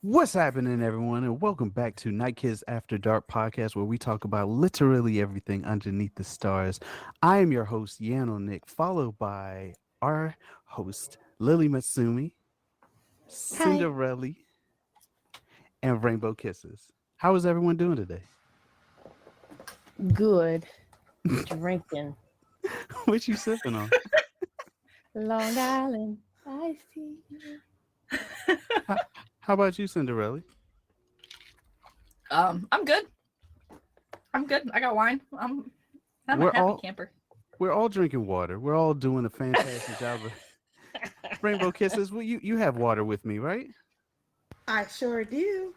What's happening, everyone, and welcome back to Night Kids After Dark podcast, where we talk about literally everything underneath the stars. I am your host, Yanonick, followed by our host, LilyMasume, Cynderelle, and Rainbowkisses. How is everyone doing today? Good. Drinking. What you sipping on? Long Island iced tea. How about you, Cynderelle? I'm good. I got wine. I'm a happy camper. We're all drinking water. We're all doing a fantastic job of Rainbowkisses. Well, you have water with me, right? I sure do.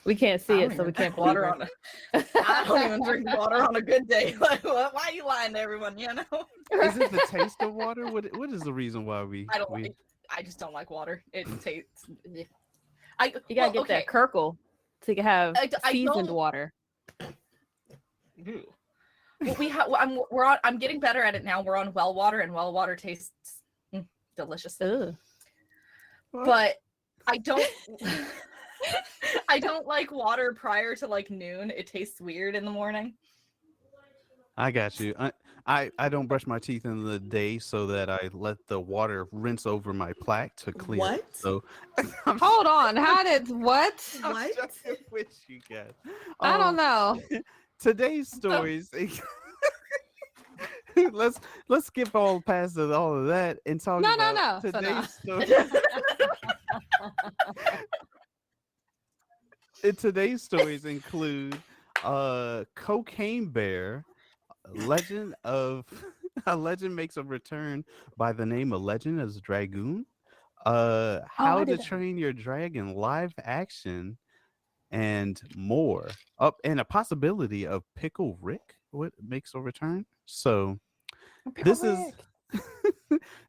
We can't see it, so we can't water on I don't even drink water on a good day. Like, why are you lying to everyone? You know? Is it the taste of water? What is the reason why I just don't like water. It tastes. You gotta get that Kirkle to have seasoned water. Well, I'm getting better at it now. We're on well water, and well water tastes delicious. Ugh. But I don't. I don't like water prior to like noon. It tastes weird in the morning. I got you. I don't brush my teeth in the day so that I let the water rinse over my plaque to clear. What? So hold on. How did what? What? Which you guys? I don't know. Today's stories. Let's skip all past all of that and talk about today's story. Today's stories include Cocaine Bear. A legend makes a return by the name of Legend as Dragoon. How to Train Your Dragon live action, and more. And a possibility of Pickle Rick makes a return. So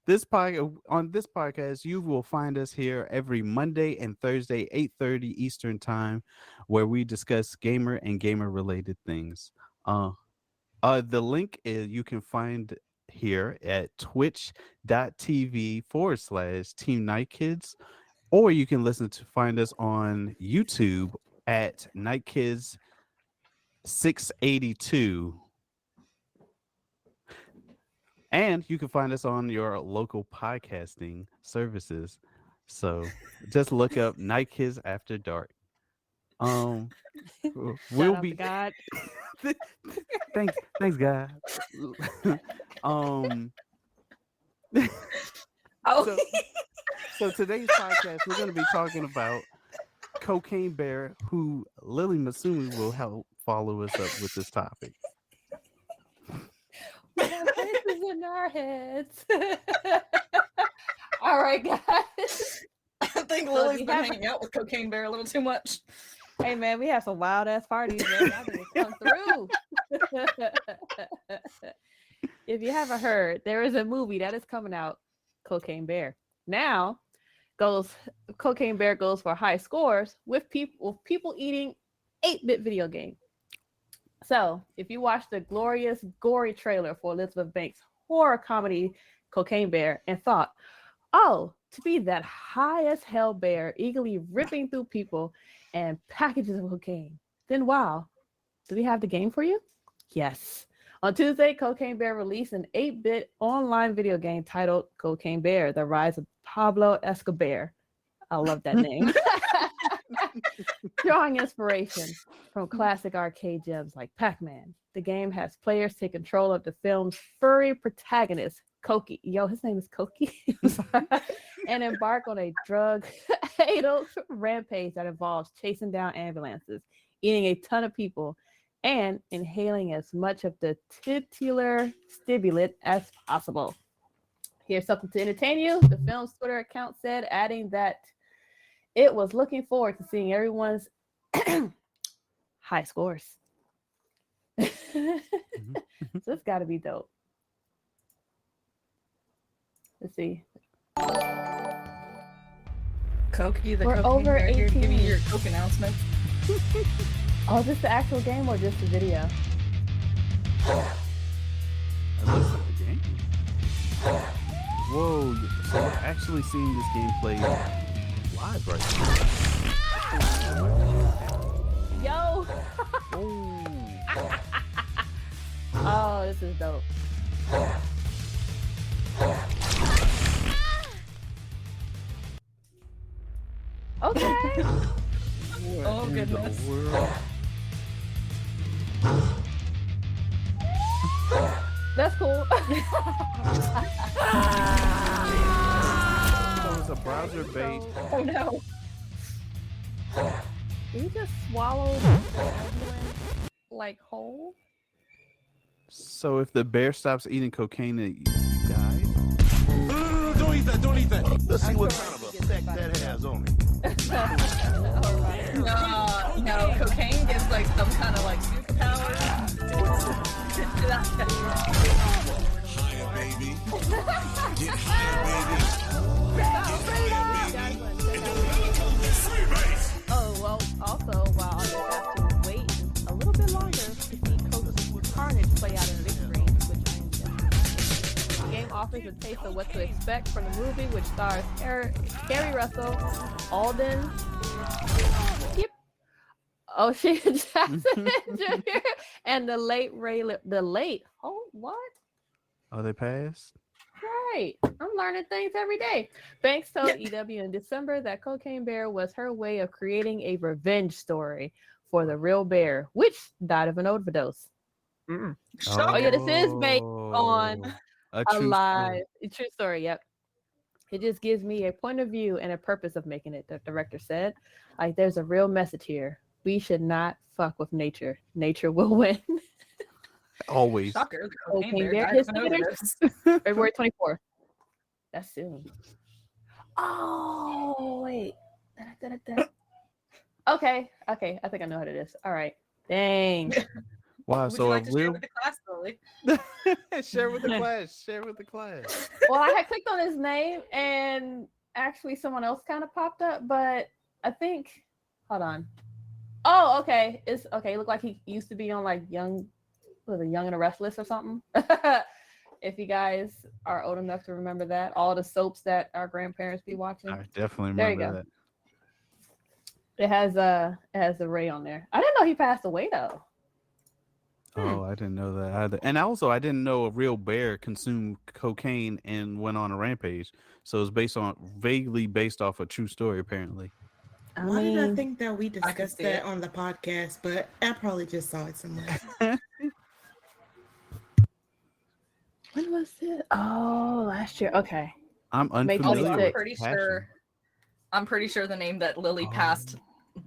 this podcast, you will find us here every Monday and Thursday, 8:30 Eastern time, where we discuss gamer and gamer related things. The link you can find here at twitch.tv/Team Night Kids, or you can find us on YouTube at Night Kids 682. And you can find us on your local podcasting services. So just look up Night Kids After Dark. We'll be God. Thanks, God. So today's podcast, we're going to be talking about Cocaine Bear, who LilyMasume will help follow us up with this topic. Voices in our heads. All right, guys. I think Lily's been hanging out with Cocaine Bear a little too much. Hey man, we have some wild ass parties, man. I think it's come through. If you haven't heard, there is a movie that is coming out, Cocaine Bear. Now, Cocaine Bear goes for high scores with people eating 8-bit video game. So, if you watch the glorious, gory trailer for Elizabeth Banks' horror comedy Cocaine Bear and thought, oh, to be that high as hell bear eagerly ripping through people and packages of cocaine, then wow, do we have the game for you? Yes. On Tuesday, Cocaine Bear released an 8-bit online video game titled Cocaine Bear: The Rise of Pablo Escobar. I love that name. Drawing inspiration from classic arcade gems like Pac-Man, the game has players take control of the film's furry protagonist, Cokie. Yo, his name is Cokie. And embark on a drug-addled rampage that involves chasing down ambulances, eating a ton of people, and inhaling as much of the titular stimulant as possible. Here's something to entertain you. The film's Twitter account said, adding that it was looking forward to seeing everyone's high scores. So it's got to be dope. Let's see. Cokie, the We're Cocaine over Bear. 18. Give me your Coke announcement. Oh, is this the actual game or just the video? This is the game. Whoa! So we're actually seeing this gameplay live right Yo! now. Oh, this is dope. Okay. Oh, in goodness. the world? That's cool. So it's a browser based. Oh no. You just swallowed the like whole? So if the bear stops eating cocaine, it dies. No, don't eat that, don't eat that. Let's see what sure kind of he gets effect bit by that the has on it. No, cocaine gives like some kind of like superpower. Higher, baby. Get higher, Oh, well, also, while others have to wait a little bit longer to see Coach's carnage play out in the big screen, which I am guessing. The game offers a taste of what to expect from the movie, which stars Kerry Russell, Alden, yep, O'Shea Jackson Jr., and the late oh, what? Oh, they passed. Right. I'm learning things every day. Banks told EW in December that Cocaine Bear was her way of creating a revenge story for the real bear, which died of an overdose. Oh, yeah, this is based on a a true live, a true story. Yep. It just gives me a point of view and a purpose of making it, the director said. Like, there's a real message here. We should not fuck with nature. Nature will win. Always. Shocker. The Cocaine cocaine bear bear died hits of an the overdose. February 24th. That's soon. Oh, wait. Okay. Okay. I think I know what it is. All right. Dang. Wow. Would So you a like to share real with the class, Lily? share with the class. Share with the class. Well, I had clicked on his name and actually someone else kind of popped up, but I think, hold on. Oh, okay. It's okay. It looked like he used to be on like Young and the Restless or something. If you guys are old enough to remember that, all the soaps that our grandparents be watching. I definitely There you remember go. that. It has the Ray on there. I didn't know he passed away though. Oh, I didn't know that either. And also, I didn't know a real bear consumed cocaine and went on a rampage. So it's vaguely based off a true story, apparently. Why did I think that we I could discussed see that it. on the podcast? But I probably just saw it somewhere. When was it? Oh, last year. Okay. I'm May unfamiliar Also, with 26th. passion. I'm pretty sure the name that Lily passed,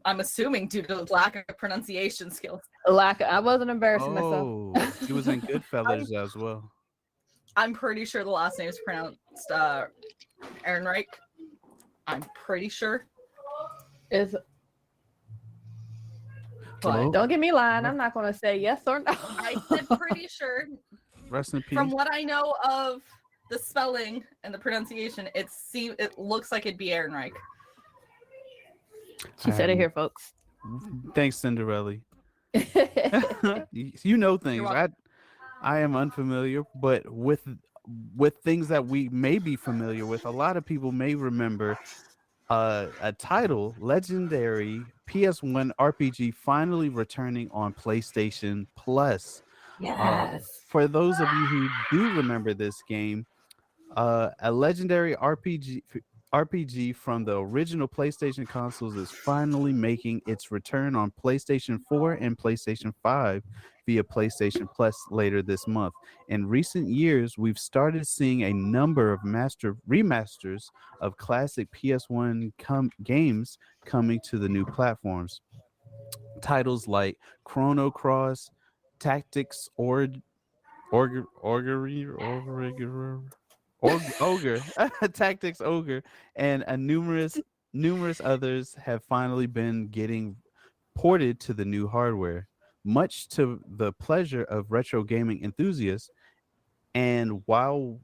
I'm assuming due to lack of pronunciation skills. I wasn't embarrassing myself. Oh, he was in Goodfellas as well. I'm pretty sure the last name is pronounced Ehrenreich. I'm pretty sure. Is Well, don't get me lying. I'm not going to say yes or no. I said pretty sure. rest in peace. From what I know of the spelling and the pronunciation, it looks like it'd be Ehrenreich. She said it here, folks. Thanks, Cynderelle. You know things. welcome. I am unfamiliar, but with things that we may be familiar with, a lot of people may remember a title, legendary PS1 RPG, finally returning on PlayStation Plus. Yes. For those of you who do remember this game, a legendary RPG from the original PlayStation consoles is finally making its return on PlayStation 4 and PlayStation 5 via PlayStation Plus later this month. In recent years, we've started seeing a number of remasters of classic PS1 games coming to the new platforms. Titles like Chrono Cross, Tactics Ogre Tactics Ogre, and numerous others have finally been getting ported to the new hardware, much to the pleasure of retro gaming enthusiasts. And while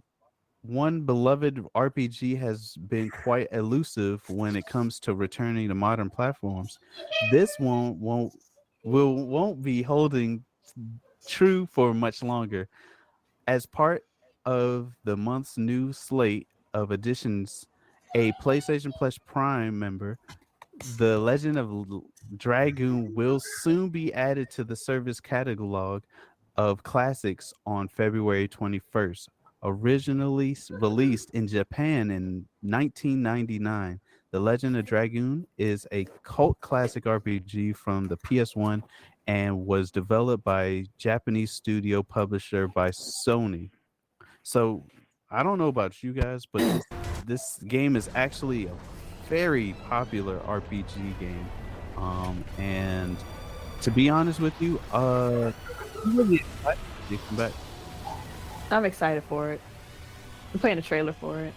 one beloved RPG has been quite elusive when it comes to returning to modern platforms, this one won't won't be holding true for much longer. As part of the month's new slate of editions, a PlayStation Plus Prime member, The Legend of Dragoon will soon be added to the service catalog of classics on February 21st. Originally released in Japan in 1999, The Legend of Dragoon is a cult classic RPG from the PS1 and was developed by Japanese studio publisher by Sony. So I don't know about you guys, but this game is actually a very popular RPG game. And to be honest with you, I'm really excited to come back. I'm excited for it. I'm playing a trailer for it.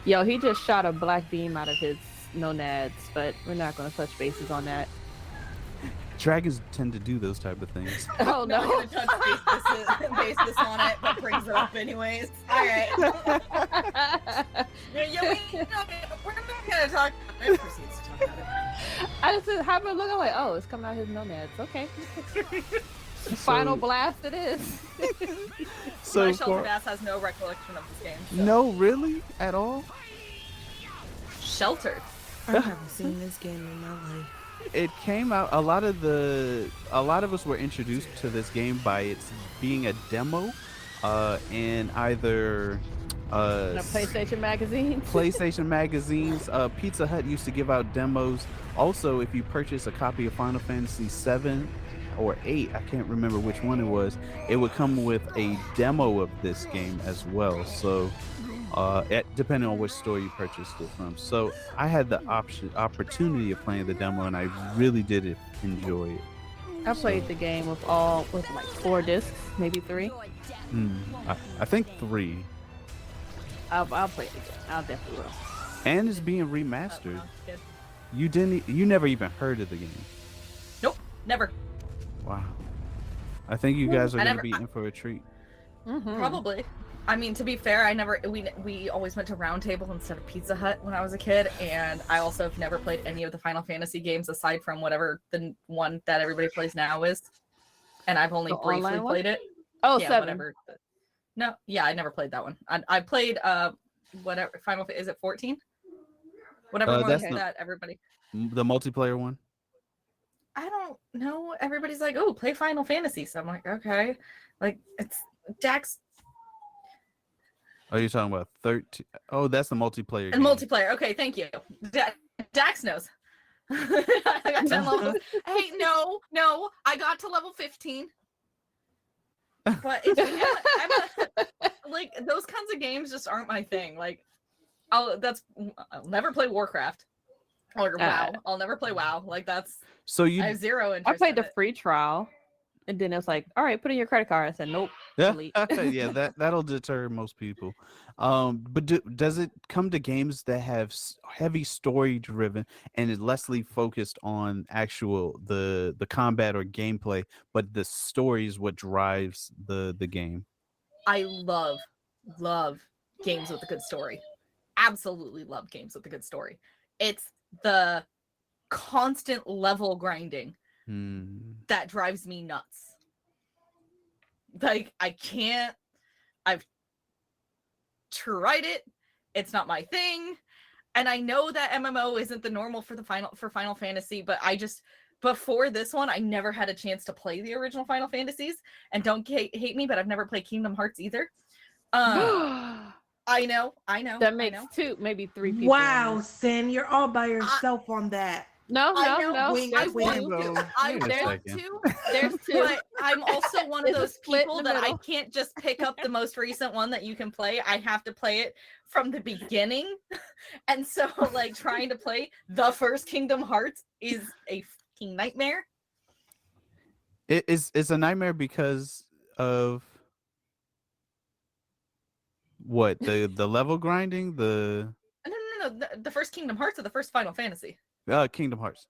Yo, he just shot a black beam out of his nonads, but we're not going to touch bases on that. Dragons tend to do those type of things. Oh I'm not no. gonna touch basis on it, but brings it up anyways. All right. We're not gonna talk. It proceeds to talk about it. I just have a look. I'm like, oh, it's coming out his nomads. Okay. Final blast it is. So My sheltered ass has no recollection of this game. So. no, really, at all. Sheltered. I haven't seen this game in my life. It came out. A lot of us were introduced to this game by its being a demo, in either In a PlayStation magazine. PlayStation magazines. Pizza Hut used to give out demos. Also, if you purchase a copy of Final Fantasy VII or 8, I can't remember which one it was, it would come with a demo of this game as well. So, depending on which store you purchased it from. So, I had the opportunity of playing the demo, and I really did enjoy it. I played the game with like 4 discs, maybe 3. I think 3. I'll play it again. I'll definitely will. And it's being remastered. You never even heard of the game. Nope, never. Wow. I think you guys are I gonna never- be in for a treat. Probably. I mean, to be fair, we always went to Round Table instead of Pizza Hut when I was a kid, and I also have never played any of the Final Fantasy games aside from whatever the one that everybody plays now is. And I've only The briefly online one? played it. Oh, Yeah, 7. whatever. No, yeah, I never played that one. I played whatever is it 14? Whatever one that's that everybody. The multiplayer one. I don't know. Everybody's like, "Oh, play Final Fantasy." So I'm like, "Okay." Like it's Dax Are you talking about 13? Oh, that's the multiplayer and game. multiplayer. Okay, thank you. Dax knows. I got 10 levels. Hey, no, I got to level 15. But it's, like those kinds of games just aren't my thing. Like, I'll never play Warcraft or WoW. I'll never play WoW. Like that's So I you have zero interest. I played in the it. free trial, and then it was like, all right, put in your credit card. I said, nope. yeah, delete. yeah, that'll deter most people. But does it come to games that have heavy story driven and is lessly focused on actual the combat or gameplay, but the story is what drives the game? I love games with a good story. Absolutely love games with a good story. It's the constant level grinding that drives me nuts. Like I've tried it. It's not my thing. And I know that MMO isn't the normal for Final Fantasy, but before this one, I never had a chance to play the original Final Fantasies. And don't hate me, but I've never played Kingdom Hearts either. I know. That makes 2, maybe 3 people. Wow, Sin, you're all by yourself on that. No. Wink, I wink. want to. I Wait a want second. to. There's 2. But I'm also one of It's a those split in people the that I middle. can't just pick up the most recent one that you can play. I have to play it from the beginning. And so like trying to play the first Kingdom Hearts is a fucking nightmare. It's a nightmare because of what the level grinding, the No. The first Kingdom Hearts or the first Final Fantasy. Kingdom Hearts.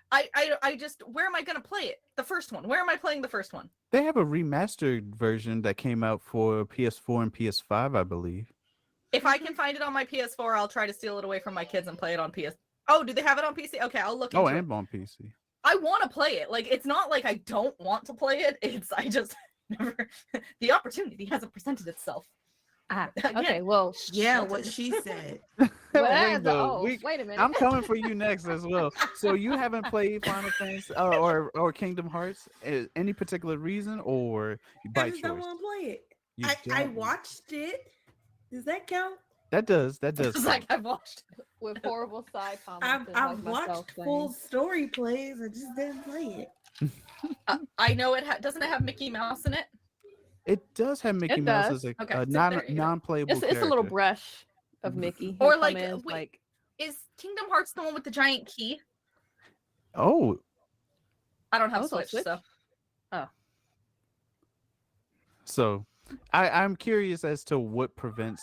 I just where am I gonna play it? The first one. Where am I playing the first one? They have a remastered version that came out for PS4 and PS5, I believe. If I can find it on my PS4, I'll try to steal it away from my kids and play it on PS. Oh, do they have it on PC? Okay, I'll look into it. And on PC. I want to play it. Like, it's not like I don't want to play it. It's I just never the opportunity hasn't presented itself. Okay, Again, well, Yeah, what she said. Rainbow, wait a minute. I'm coming for you next as well. So you haven't played Final Fantasy or Kingdom Hearts? Any particular reason or I by just don't choice? want to play it. You I don't? watched it. Does that count? That does. it's like I've watched. With horrible side comments. I've, and like I've myself watched full saying, story plays. I just didn't play it. I know it doesn't it have Mickey Mouse in it? It does have Mickey It Mouse does. as a Okay, so non there you go. non-playable it's a little character. brush of Mickey. Or He'll like, come in, wait. Is Kingdom Hearts the one with the giant key? Oh, I don't have Oh, so Switch, Switch? so so I'm curious as to what prevents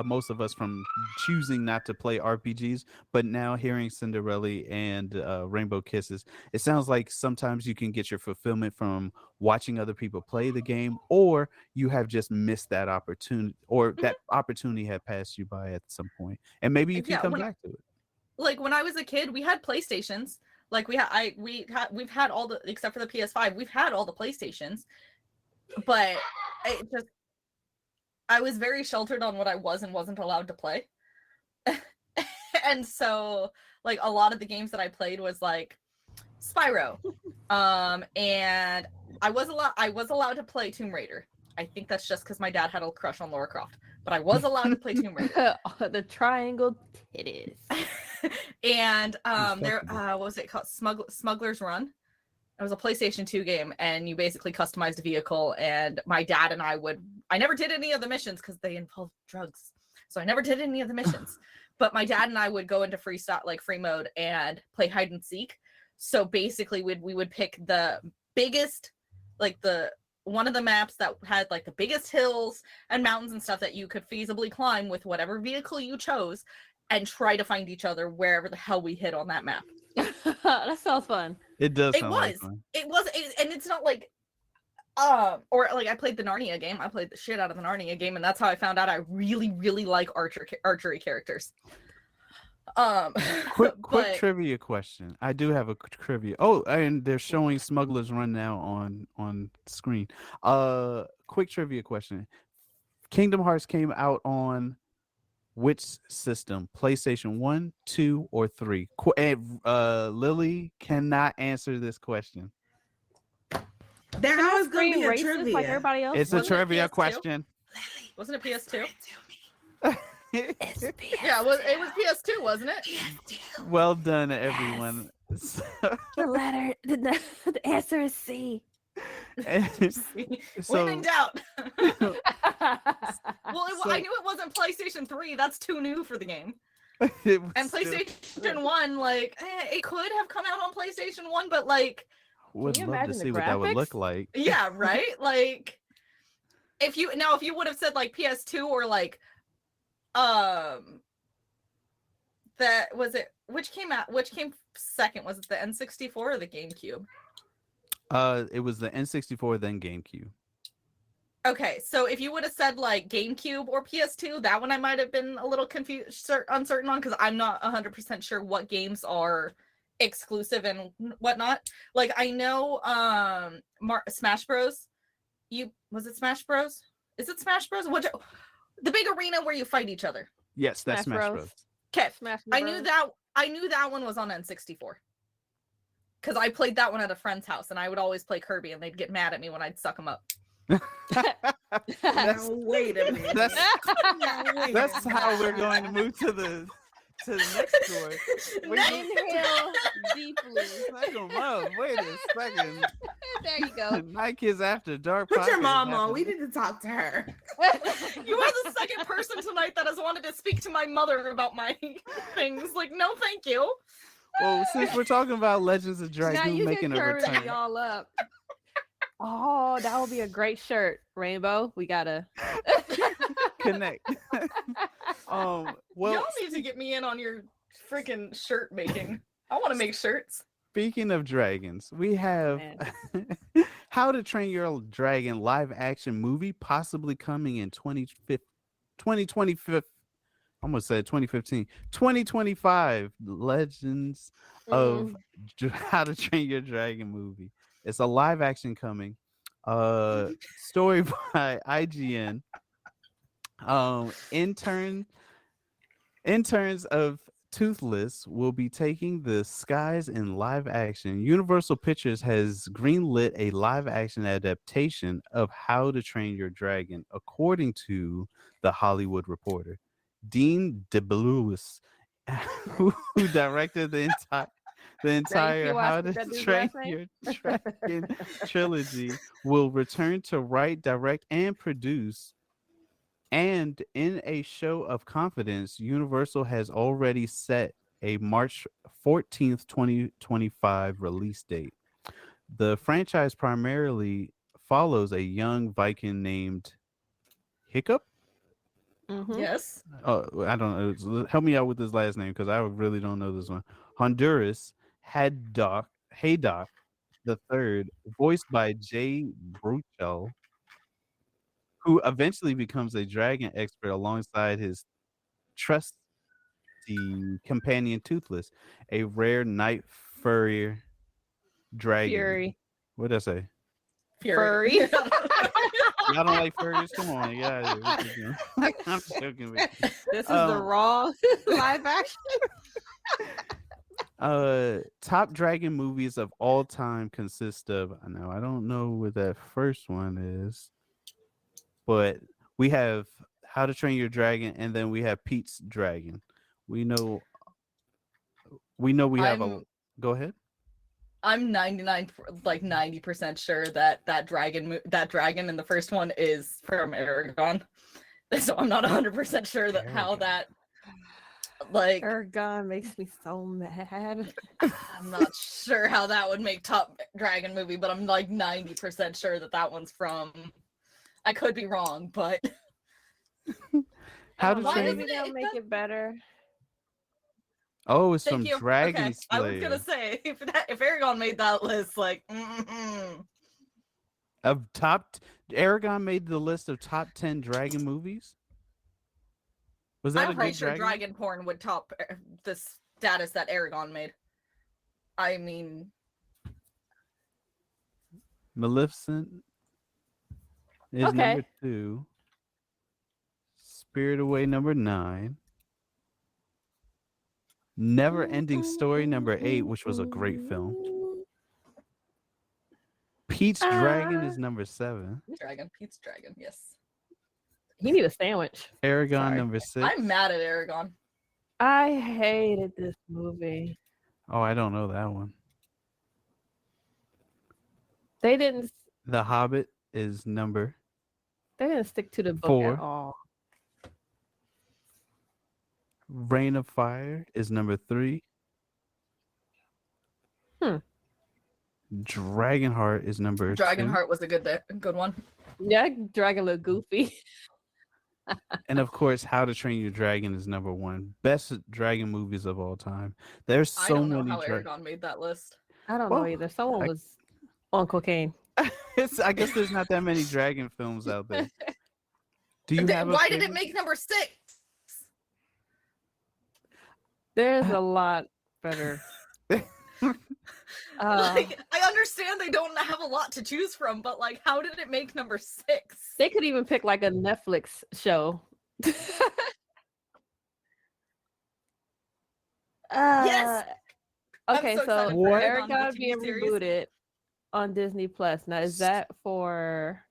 most of us from choosing not to play RPGs. But now hearing Cynderelle and Rainbowkisses, it sounds like sometimes you can get your fulfillment from watching other people play the game, or you have just missed that opportunity, or that opportunity had passed you by at some point, and maybe you can Yeah, come when- back to it. like when I was a kid, we had PlayStations. Like we've had all the except for the PS5, we've had all the PlayStations. But I was very sheltered on what I was and wasn't allowed to play. And so like a lot of the games that I played was like Spyro. And I was allowed to play Tomb Raider. I think that's just because my dad had a crush on Lara Croft. But I was allowed to play Tomb Raider. the triangle titties. And there Respectable. what was it called? Smuggler's Run. It was a PlayStation 2 game, and you basically customized a vehicle. And my dad and I never did any of the missions because they involved drugs, so I never did any of the missions. But my dad and I would go into free mode and play hide and seek. So basically, we would pick the biggest, like one of the maps that had like the biggest hills and mountains and stuff that you could feasibly climb with whatever vehicle you chose, and try to find each other wherever the hell we hit on that map. That sounds fun. It does. It sound like was. fun. And it's not like or like I played the Narnia game. I played the shit out of the Narnia game, and that's how I found out I really, really like archery characters. Quick but- trivia question. I do have a trivia. Oh, and they're showing Smuggler's Run now on screen. Quick trivia question. Kingdom Hearts came out on which system? PlayStation 1, 2, or 3? Lily cannot answer this question. There Can I was going to scream be a racist trivia. like everybody else? It's a Wasn't it trivia PS2? question. Wasn't it PS2? It's Yeah, it was PS2, wasn't it? Well done, everyone. the letter. The answer is C. So- When in doubt. Well, So- I knew it wasn't PlayStation 3. That's too new for the game. it was And still- PlayStation 1, like, it could have come out on PlayStation 1, but like, would you love to imagine the see what that would look graphics? like. yeah, right? Like, if you would have said like PS2 or like, that was it. Which came second? Was it the N64 or the GameCube? It was the N64, then GameCube. Okay, so if you would have said like GameCube or PS2, that one I might have been a little confused, uncertain on, because I'm not 100% sure what games are exclusive and whatnot. Like I know Smash Bros. Was it Smash Bros? Is it Smash Bros? The big arena where you fight each other. Yes, that's Smash Smash Bros. Bros. Okay, Smash I knew that one was on N64. Because I played that one at a friend's house, and I would always play Kirby, and they'd get mad at me when I'd suck them up. That's- Now, wait a minute. That's Now, wait that's a how we're minute. going to move to the next story. Wait, Inhale deeply. second month. Wait a second. There you go. Night Kids After Dark. Put your podcast mom on. We happening. need to talk to her. You are the second person tonight that has wanted to speak to my mother about my things. Like, no, thank you. Well, since we're talking about Legends of Now Dragoon you making can a curve return, me all up. Oh, that would be a great shirt, Rainbow. We gotta connect. Well, Y'all need to get me in on your freaking shirt making. I want to make shirts. speaking of dragons, we have How to Train Your Dragon live action movie possibly coming in 2025. I'm gonna say 2015, 2025 Legends of How to Train Your Dragon movie. It's a live action coming. Story by IGN. Intern Interns of Toothless will be taking the skies in live action. Universal Pictures has greenlit a live action adaptation of How to Train Your Dragon, according to the Hollywood Reporter. Dean DeBluis, who directed the Now you see entire why I How skipped to that dude's Train last name? Your Dragon trilogy, will return to write, direct, and produce. And in a show of confidence, Universal has already set a March 14th, 2025 release date. The franchise primarily follows a young Viking named Hiccup. Mm-hmm. Yes. Oh, I don't know. Help me out with his last name because I really don't know this one. Honduras Haydock the third, voiced by Jay Bruchel, who eventually becomes a dragon expert alongside his trusty companion Toothless, a rare night furrier dragon. Fury. What did I say? Furry. Y'all don't like furries? Come on, you got it. What you doing? I'm joking with you. This is the wrong live action. Top dragon movies of all time consist of. Now I don't know what that first one is, but we have How to Train Your Dragon, and then we have Pete's Dragon. We know we have a. Go ahead. I'm 90% sure that dragon in the first one is from Aragon. So I'm not 100% sure that how that like Aragon makes me so mad. I'm not sure how that would make top dragon movie, but I'm like 90% sure that one's from. I could be wrong, but How to Why Train. doesn't Maybe they'll make it better. Oh, it's thank from you. Dragon Okay. I was Slayer. gonna say if Aragon made that list, like Of Aragon made the list of top 10 dragon movies. Was that a I'm pretty good sure dragon? dragon porn would top the status that Aragon made. I mean, Maleficent is Okay. number 2. Spirit Away number 9. Never Ending Story number 8, which was a great film. Pete's Dragon is number 7. Pete's Dragon, yes. He need a sandwich. Aragon Sorry. number 6. I'm mad at Aragon. I hated this movie. Oh, I don't know that one. They didn't The Hobbit is number. stick to the book 4. at all. Reign of Fire is number 3. Dragonheart is number 2. Dragonheart was a good one. Yeah, dragon look goofy. And of course, How to Train Your Dragon is number 1. Best dragon movies of all time. There's I so don't know many. how Aragon made that list. I don't Well, know either. Someone I- was on cocaine. I guess there's not that many dragon films out there. Do you have? Why did it make number 6? There's a lot better. Like, I understand they don't have a lot to choose from, but like, how did it make number 6? They could even pick like a Netflix show. Yes! I'm Okay, so so excited for Aragon Aragon, the being TV series. rebooted on Disney Plus. Now, is that for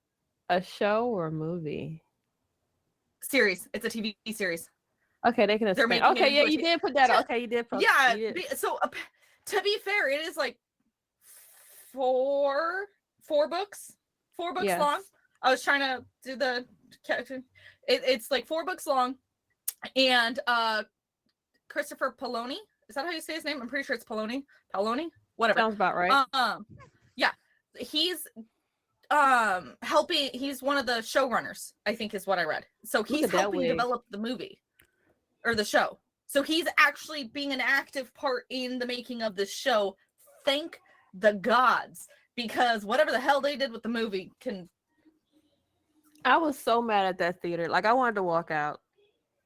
a show or a movie? Series. It's a TV series. Okay, they can They're expand. making it Okay, yeah, into a you t- did put that. Yeah, Okay, you did. Post, Yeah. you did. So to be fair, it is like four books. 4 books Yes. long. I was trying to do the. It's like 4 books long, and Christopher Poloni. Is that how you say his name? I'm pretty sure it's Poloni. Whatever. Sounds about right. Yeah, he's helping. He's one of the showrunners, I think, is what I read. So he's at that helping wig. develop the movie or the show. So he's actually being an active part in the making of this show. Thank the gods, because whatever the hell they did with the movie can. I was so mad at that theater. Like, I wanted to walk out.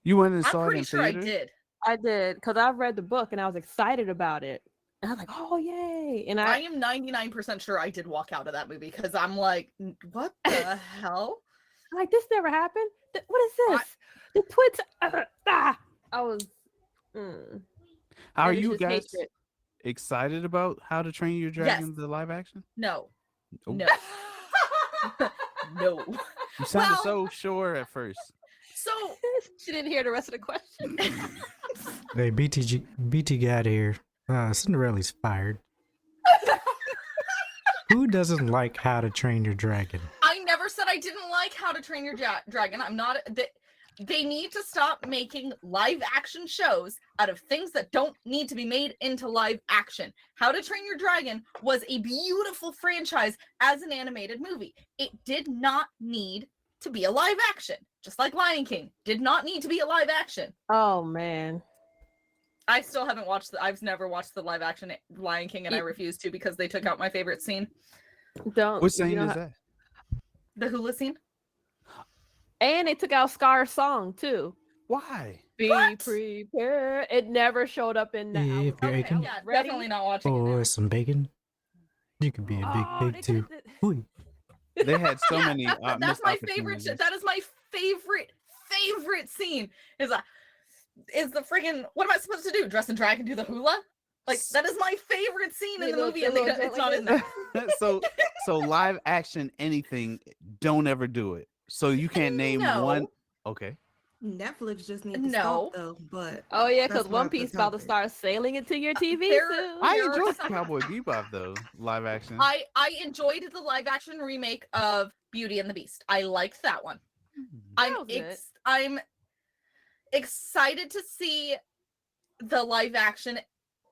You went and I'm saw it pretty in sure I theater? did. I did because I read the book and I was excited about it. And I was like, oh yay! And I am 99% sure I did walk out of that movie because I'm like, what the hell? I'm like, this never happened. What is this? The twins. I was. Are And it's you just guys hatred. excited about How to Train Your Dragon, the live action? No. Oh. No. No. You sounded Well- so sure at first. So She didn't hear the rest of the question. Hey, BT got here. Cinderelle's fired. Who doesn't like How to Train Your Dragon? I never said I didn't like How to Train Your Dragon. I'm not. They need to stop making live action shows out of things that don't need to be made into live action. How to Train Your Dragon was a beautiful franchise as an animated movie. It did not need to be a live action. Just like Lion King did not need to be a live action. Oh man. I still haven't watched I've never watched the live action Lion King, and I refuse to because they took out my favorite scene. Don't. What scene is that? The hula scene. And they took out Scar's song too. Why? Be What? prepared. It never showed up in the. If you're Okay, aching yeah, ready? definitely not watching it for now. some bacon, you could be a big Oh, pig they too. took the- Ooh. They had so Yeah, many. that's missed my favorite. opportunities. That is my favorite scene. Is the friggin' what am I supposed to do? Dress and drag and do the hula? Like that is my favorite scene in the movie, and it's not in there. so live action anything, don't ever do it. So you can't name No. one. Okay. Netflix just needs to No. stop though, but Oh yeah, That's because One not the Piece about to topic. start sailing into your TV There- soon. I There are enjoyed some- Cowboy Bebop though, live action. I enjoyed the live action remake of Beauty and the Beast. I liked that one. was good. I'm excited to see the live action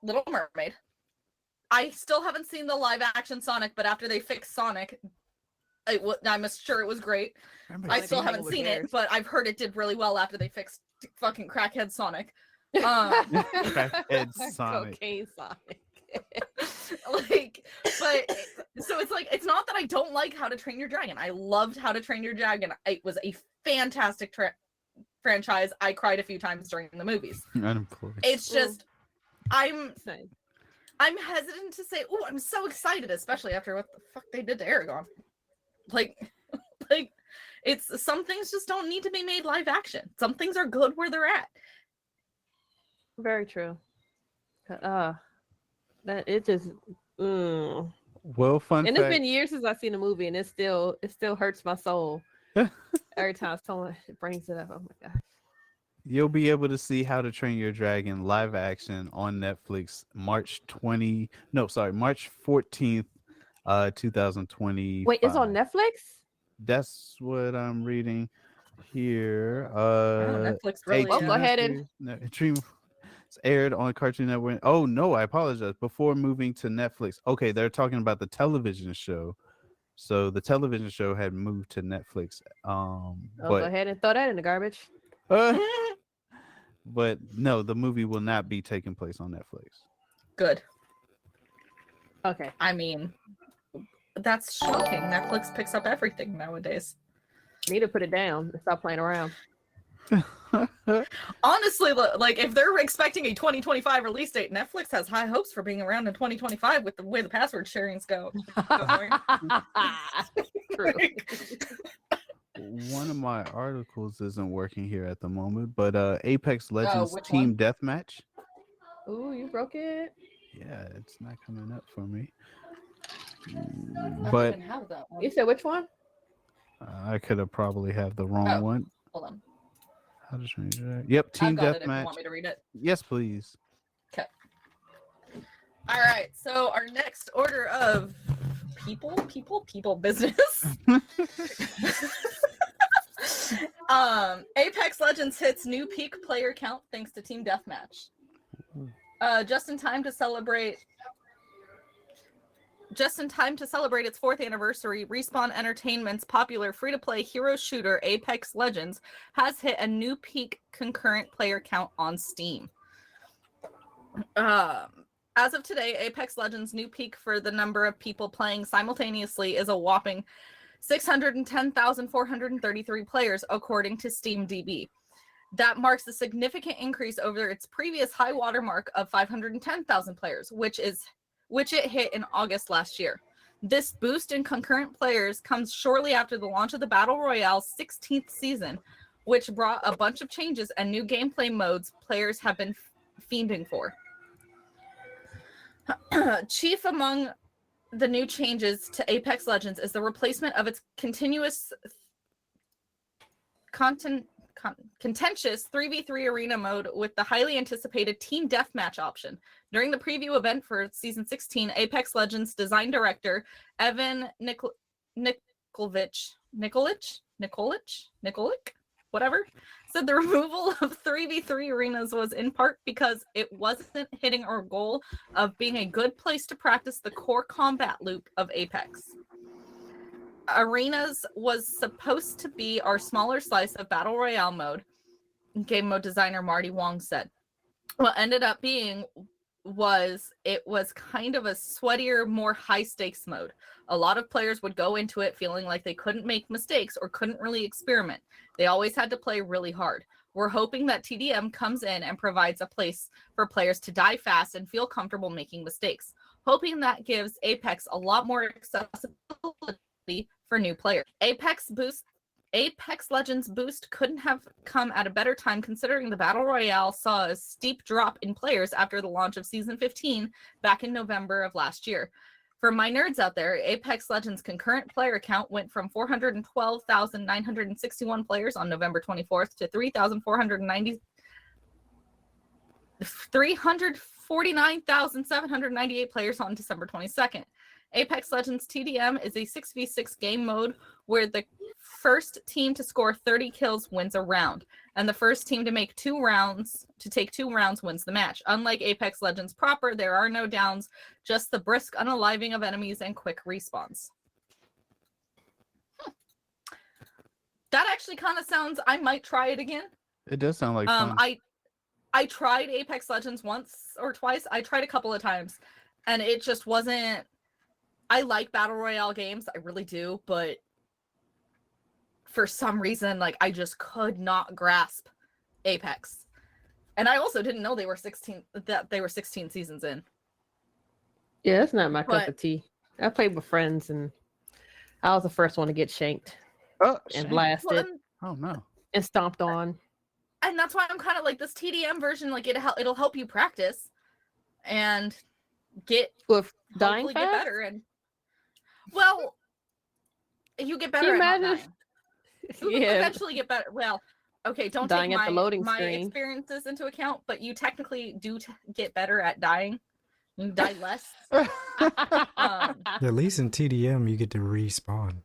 Little Mermaid. I still haven't seen the live action Sonic, but after they fixed Sonic, I'm sure it was great. Remember I that still scene haven't with- seen it, but I've heard it did really well after they fixed fucking crackhead Sonic. Crackhead Sonic. Cocaine Sonic. Like, but so it's like it's not that I don't like How to Train Your Dragon. I loved How to Train Your Dragon. It was a fantastic franchise. I cried a few times during the movies. Unemployed. It's just I'm Same. hesitant to say, oh, I'm so excited, especially after what the fuck they did to Aragon. Like it's some things just don't need to be made live action. Some things are good where they're at. Very true. That it just. Well, fun And fact. it's been years since I've seen the movie, and it still hurts my soul every time someone brings it up. Oh my gosh. You'll be able to see How to Train Your Dragon live action on Netflix March 14th, 2020. Wait, it's on Netflix? That's what I'm reading here. Netflix really. Well, go ahead and- It's aired on Cartoon Network. Oh no, I apologize. Before moving to Netflix. Okay, they're talking about the television show. So the television show had moved to Netflix. Go But ahead and throw that in the garbage. but no, the movie will not be taking place on Netflix. Good. Okay. I mean, that's shocking. Netflix picks up everything nowadays. Need to put it down and stop playing around. Honestly, like if they're expecting a 2025 release date, Netflix has high hopes for being around in 2025 with the way the password sharings go. True. One of my articles isn't working here at the moment, but Apex Legends which Team Deathmatch. Ooh, you broke it. Yeah, it's not coming up for me. I don't But even have that one. You said which one? I could have probably have the wrong Oh. one. Hold on. How to change that? Yep, I've Team got it if you Deathmatch. want me to read it. Yes, please. All right. So our next order of people business. Apex Legends hits new peak player count thanks to Team Deathmatch. Just in time to celebrate its 4th anniversary, Respawn Entertainment's popular free-to-play hero shooter Apex Legends has hit a new peak concurrent player count on Steam. As of today, Apex Legends' new peak for the number of people playing simultaneously is a whopping 610,433 players, according to SteamDB. That marks a significant increase over its previous high water mark of 510,000 players, which it hit in August last year. This boost in concurrent players comes shortly after the launch of the Battle Royale's 16th season, which brought a bunch of changes and new gameplay modes players have been fiending for. Chief among the new changes to Apex Legends is the replacement of its contentious 3v3 arena mode with the highly anticipated team deathmatch option. During the preview event for season 16, Apex Legends design director Evan Nikolic, whatever, said the removal of 3v3 arenas was in part because it wasn't hitting our goal of being a good place to practice the core combat loop of Apex. Arenas was supposed to be our smaller slice of Battle Royale mode, game mode designer Marty Wong said. What ended up being was kind of a sweatier, more high-stakes mode. A lot of players would go into it feeling like they couldn't make mistakes or couldn't really experiment. They always had to play really hard. We're hoping that TDM comes in and provides a place for players to die fast and feel comfortable making mistakes. Hoping that gives Apex a lot more accessibility for new players. Apex Legends boost couldn't have come at a better time considering the Battle Royale saw a steep drop in players after the launch of Season 15 back in November of last year. For my nerds out there, Apex Legends concurrent player count went from 412,961 players on November 24th to 349,798 players on December 22nd. Apex Legends TDM is a 6v6 game mode where the first team to score 30 kills wins a round, and the first team to take 2 rounds wins the match. Unlike Apex Legends proper, there are no downs, just the brisk unaliving of enemies and quick respawns. That actually kind of sounds, I might try it again. It does sound like fun. I tried Apex Legends once or twice. I tried a couple of times, and it just wasn't. I like Battle Royale games, I really do, but for some reason, like, I just could not grasp Apex. And I also didn't know they were 16 seasons in. Yeah, that's not my cup But- of tea. I played with friends, and I was the first one to get shanked Oh, and shit. blasted Well, Oh no. and stomped on. and that's why I'm kind of like this TDM version, like it'll help you practice and With dying hopefully get fast? better. And well, you get better you at not imagine? dying. You Yeah. eventually get better. Well, okay, don't Dying take at the loading my screen. experiences into account, but you technically do get better at dying. You die less. At least in TDM, you get to respawn.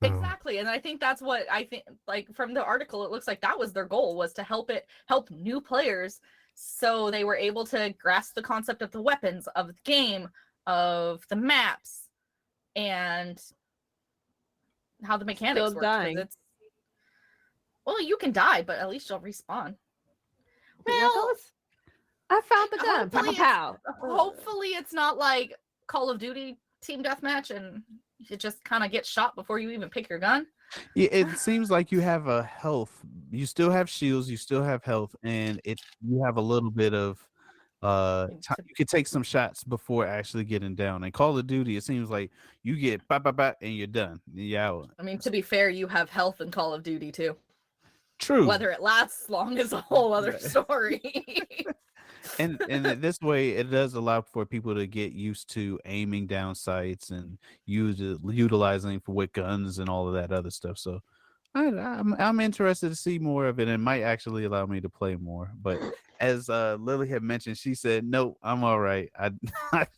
So, Exactly, and I think that's what I think. Like from the article, it looks like that was their goal, was to help new players, so they were able to grasp the concept of the weapons, of the game, of the maps, and how the mechanics Still work. 'Cause dying. Well, you can die, but at least you'll respawn. Yeah, Well, I found the gun. Pow, hopefully pow, pow. hopefully it's not like Call of Duty team deathmatch and you just kind of get shot before you even pick your gun. Yeah, it seems like you have a health. You still have shields, you still have health, and you have a little bit of you could take some shots before actually getting down. And Call of Duty, it seems like you get bop bop bop and you're done. Yeah, out. I mean, to be fair, you have health in Call of Duty too. True. Whether it lasts long is a whole other story. and this way it does allow for people to get used to aiming down sights and utilizing for with guns and all of that other stuff. So I'm interested to see more of it, and it might actually allow me to play more. But as Lily had mentioned, she said, "No, I'm all right. I don't That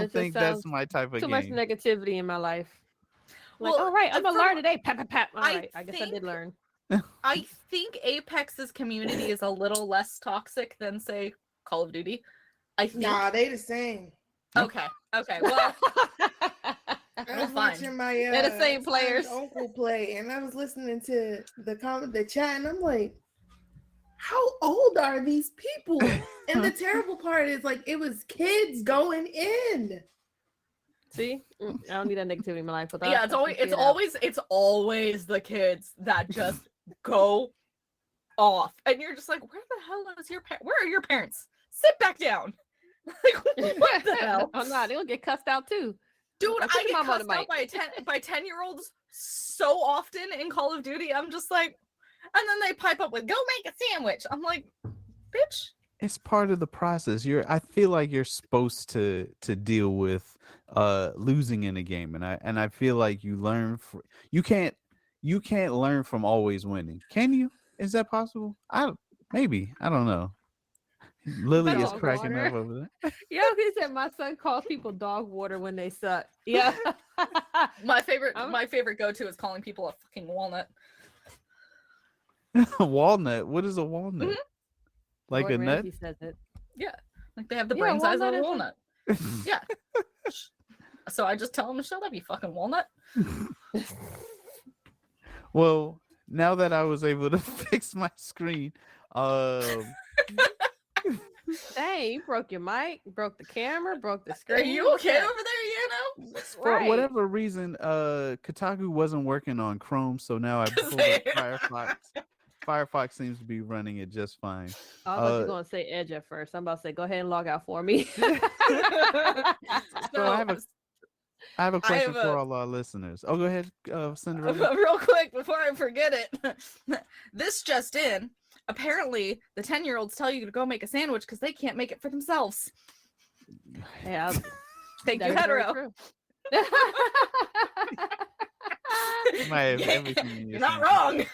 just think that's sounds my type of Too game." much negativity in my life. Like, Well, all right, I'm gonna from- learn today. Pat, pat, pat. All I right, I guess I did think- learn. I think Apex's community is a little less toxic than, say, Call of Duty. I think. Nah, they the same. Okay. Well, I was fine. watching my They're the same son's players. uncle play, and I was listening to the chat, and I'm like, how old are these people? And the terrible part is, like, it was kids going in. See, I don't need that negativity in my life. yeah, it's always the kids that just go off, and you're just like, where the hell is where are your parents? Sit back down. Like, what the hell? Oh no, they'll get cussed out too. Dude, Put I your get mom on cussed the out by 10-year-olds so often in Call of Duty. I'm just like, and then they pipe up with, go make a sandwich. I'm like, bitch. It's part of the process. I feel like you're supposed to deal with losing in a game, and I feel like you can't learn from always winning. Can you? Is that possible? Maybe. I don't know. Lily is Dog cracking water. up over there. Yeah, he said my son calls people dog water when they suck. Yeah. My favorite I'm- go-to is calling people a fucking walnut. Walnut. What is a walnut? Mhm. Like Roy a nut? Ramsey says it. Yeah, like they have the Yeah, brain size of walnut a is walnut. Yeah. So I just tell them to shut up, you fucking walnut. Well, now that I was able to fix my screen, Dang, you broke your mic, broke the camera, broke the Are screen. you What's okay that? over there, Yano? for Right. whatever reason, Kotaku wasn't working on Chrome, so now I pulled up Firefox. Firefox seems to be running it just fine. I thought you were gonna say Edge at first. I'm about to say, go ahead and log out for me. So I have a question have for a- all our listeners. Oh, go ahead, Cynderelle. Real quick before I forget it. This just in. Apparently, the 10-year-olds tell you to go make a sandwich because they can't make it for themselves. Yeah, Thank you, that is very hetero. true. Might have everything in You're your not sentence.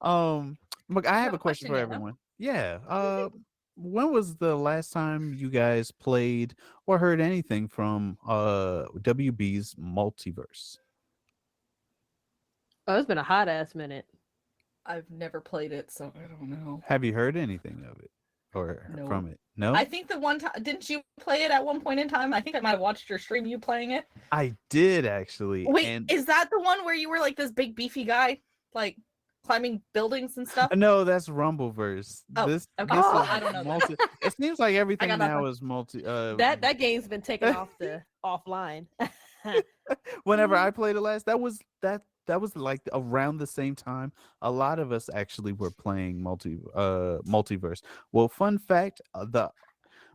wrong. Look, I have got a a question question, for Yana? everyone. Yeah. When was the last time you guys played or heard anything from WB's Multiverse? Oh, it's been a hot ass minute. I've never played it, so I don't know. Have you heard anything of it or No. from it? No, I think the one time, didn't you play it at one point in time? I think I might have watched your stream you playing it. I did actually. Wait, and is that the one where you were like this big beefy guy, like climbing buildings and stuff? no, that's Rumbleverse. Oh, this okay. this Oh, is I don't know that. multi. It seems like everything got now nothing. is multi. That game's been taken off the offline. Whenever I played it last, that was like around the same time a lot of us actually were playing multiverse. Well, fun fact, the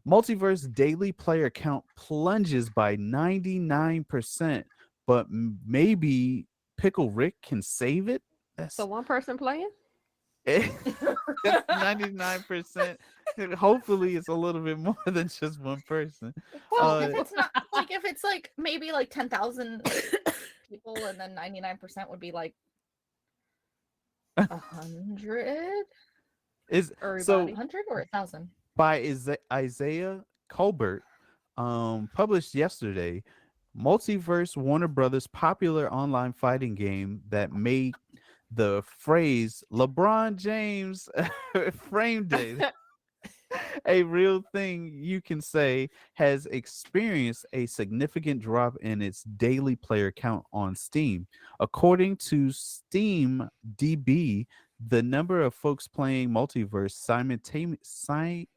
multiverse daily player count plunges by 99%, but maybe Pickle Rick can save it. That's So one person playing? 99%. Hopefully it's a little bit more than just one person. Well, if it's not like if it's like maybe like 10,000 people, and then 99% would be like 100 Is or so 100 or 1,000. by Isaiah Colbert, published yesterday, Multiverse, Warner Brothers' popular online fighting game that made the phrase LeBron James framed it a real thing you can say, has experienced a significant drop in its daily player count on Steam. According to Steam DB, the number of folks playing Multiverse simultaneously,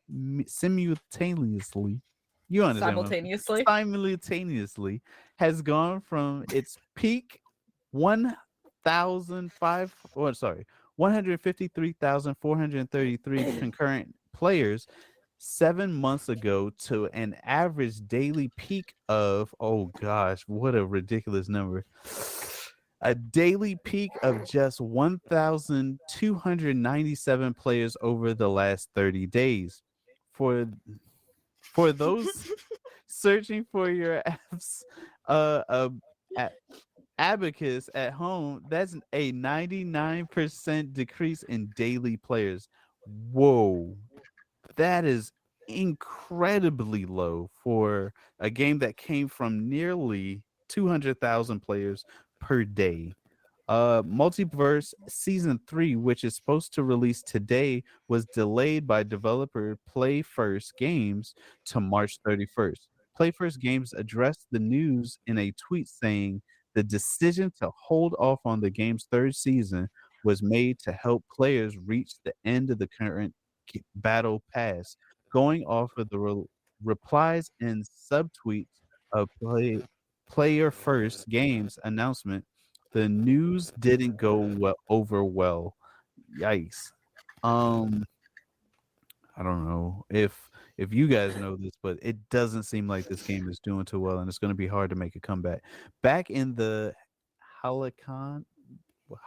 you understand what I'm- simultaneously has gone from its peak 153,433 concurrent players 7 months ago to an average daily peak of, oh gosh, what a ridiculous number. A daily peak of just 1,297 players over the last 30 days. For those searching for your apps, abacus at home, that's a 99% decrease in daily players. Whoa, that is incredibly low for a game that came from nearly 200,000 players per day. Multiverse Season 3, which is supposed to release today, was delayed by developer Play First Games to March 31st. Play First Games addressed the news in a tweet saying the decision to hold off on the game's third season was made to help players reach the end of the current battle pass. Going off of the replies and subtweets of Player First Games announcement, the news didn't go over well. Yikes. Um, I don't know if you guys know this, but it doesn't seem like this game is doing too well, and it's going to be hard to make a comeback. Back in the Halcon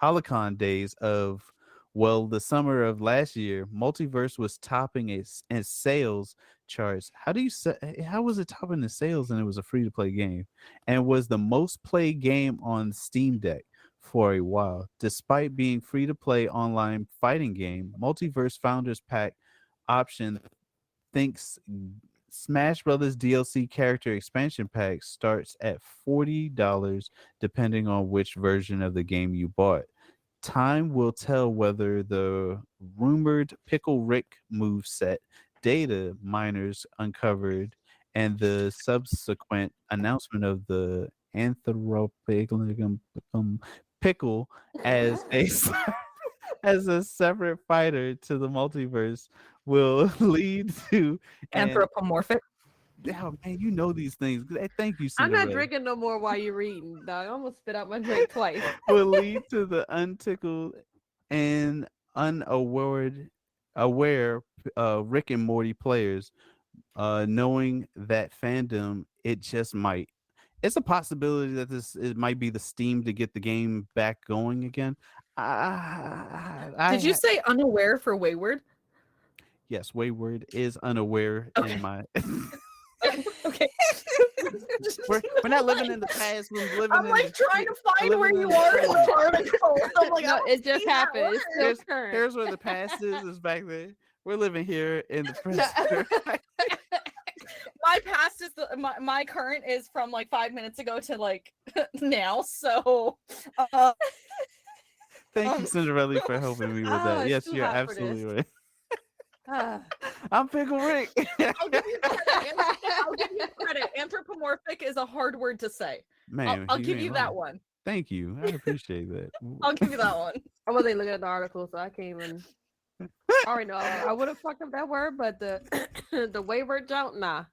Halcon days of the summer of last year, Multiverse was topping its sales charts. How was it topping the sales and it was a free to play game and was the most played game on Steam Deck for a while. Despite being free to play online fighting game, Multiverse Founders Pack option thinks Smash Brothers DLC character expansion pack starts at $40 depending on which version of the game you bought. Time will tell whether the rumored Pickle Rick move set data miners uncovered and the subsequent announcement of the anthropic pickle as a as a separate fighter to the multiverse will lead to Anthropomorphic. oh man, you know these things. Thank you, I'm not Cinderella. drinking no more while you're reading, dog. I almost spit out my drink twice. Will lead to the untickled and aware Rick and Morty players knowing that fandom it just might. It's a possibility that it might be the Steam to get the game back going again. Did you say unaware for Wayward? Yes, Wayward is unaware in my. Okay. we're not living in the past. We're living I'm in like the, trying to find living where in you the are in the present. article. I'm like, No, I don't it just see that happened. It's still word. current. Here's where the past is back there. We're living here in the present. My past is my current is from like 5 minutes ago to like now. So Thank you, Cinderella, for helping me with Oh, that. it's Yes, too you're hot for absolutely this. right. Ah. I'm Pickle Rick. I'll give you credit. I'll give you credit. Anthropomorphic is a hard word to say. Man, I'll give ain't you that lying. one. Thank you. I appreciate that. I'll give you that one. I wasn't looking at the article, so I can't even. I already know. I would have fucked up that word, but the the wayward jump, nah.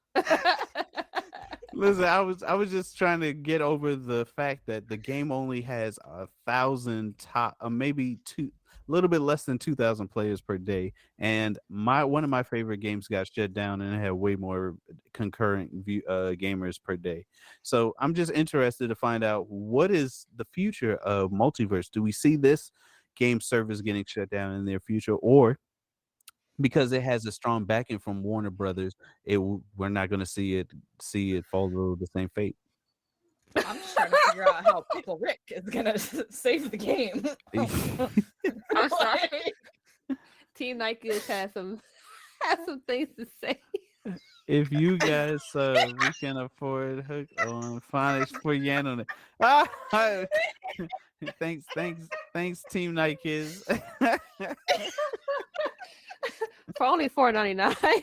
Listen, I was just trying to get over the fact that the game only has 1,000 top, maybe a little bit less than 2,000 players per day, and one of my favorite games got shut down, and it had way more concurrent gamers per day. So I'm just interested to find out what is the future of Multiverse. Do we see this game service getting shut down in the near future, or because it has a strong backing from Warner Brothers, we're not going to see it follow the same fate. I'm just trying to figure out how Pickle Rick is gonna save the game. I'm sorry. Team Nike has some things to say. If you guys we can afford hook on phonics for Yanonick. Ah, thanks, Team Nike. For only $4.99.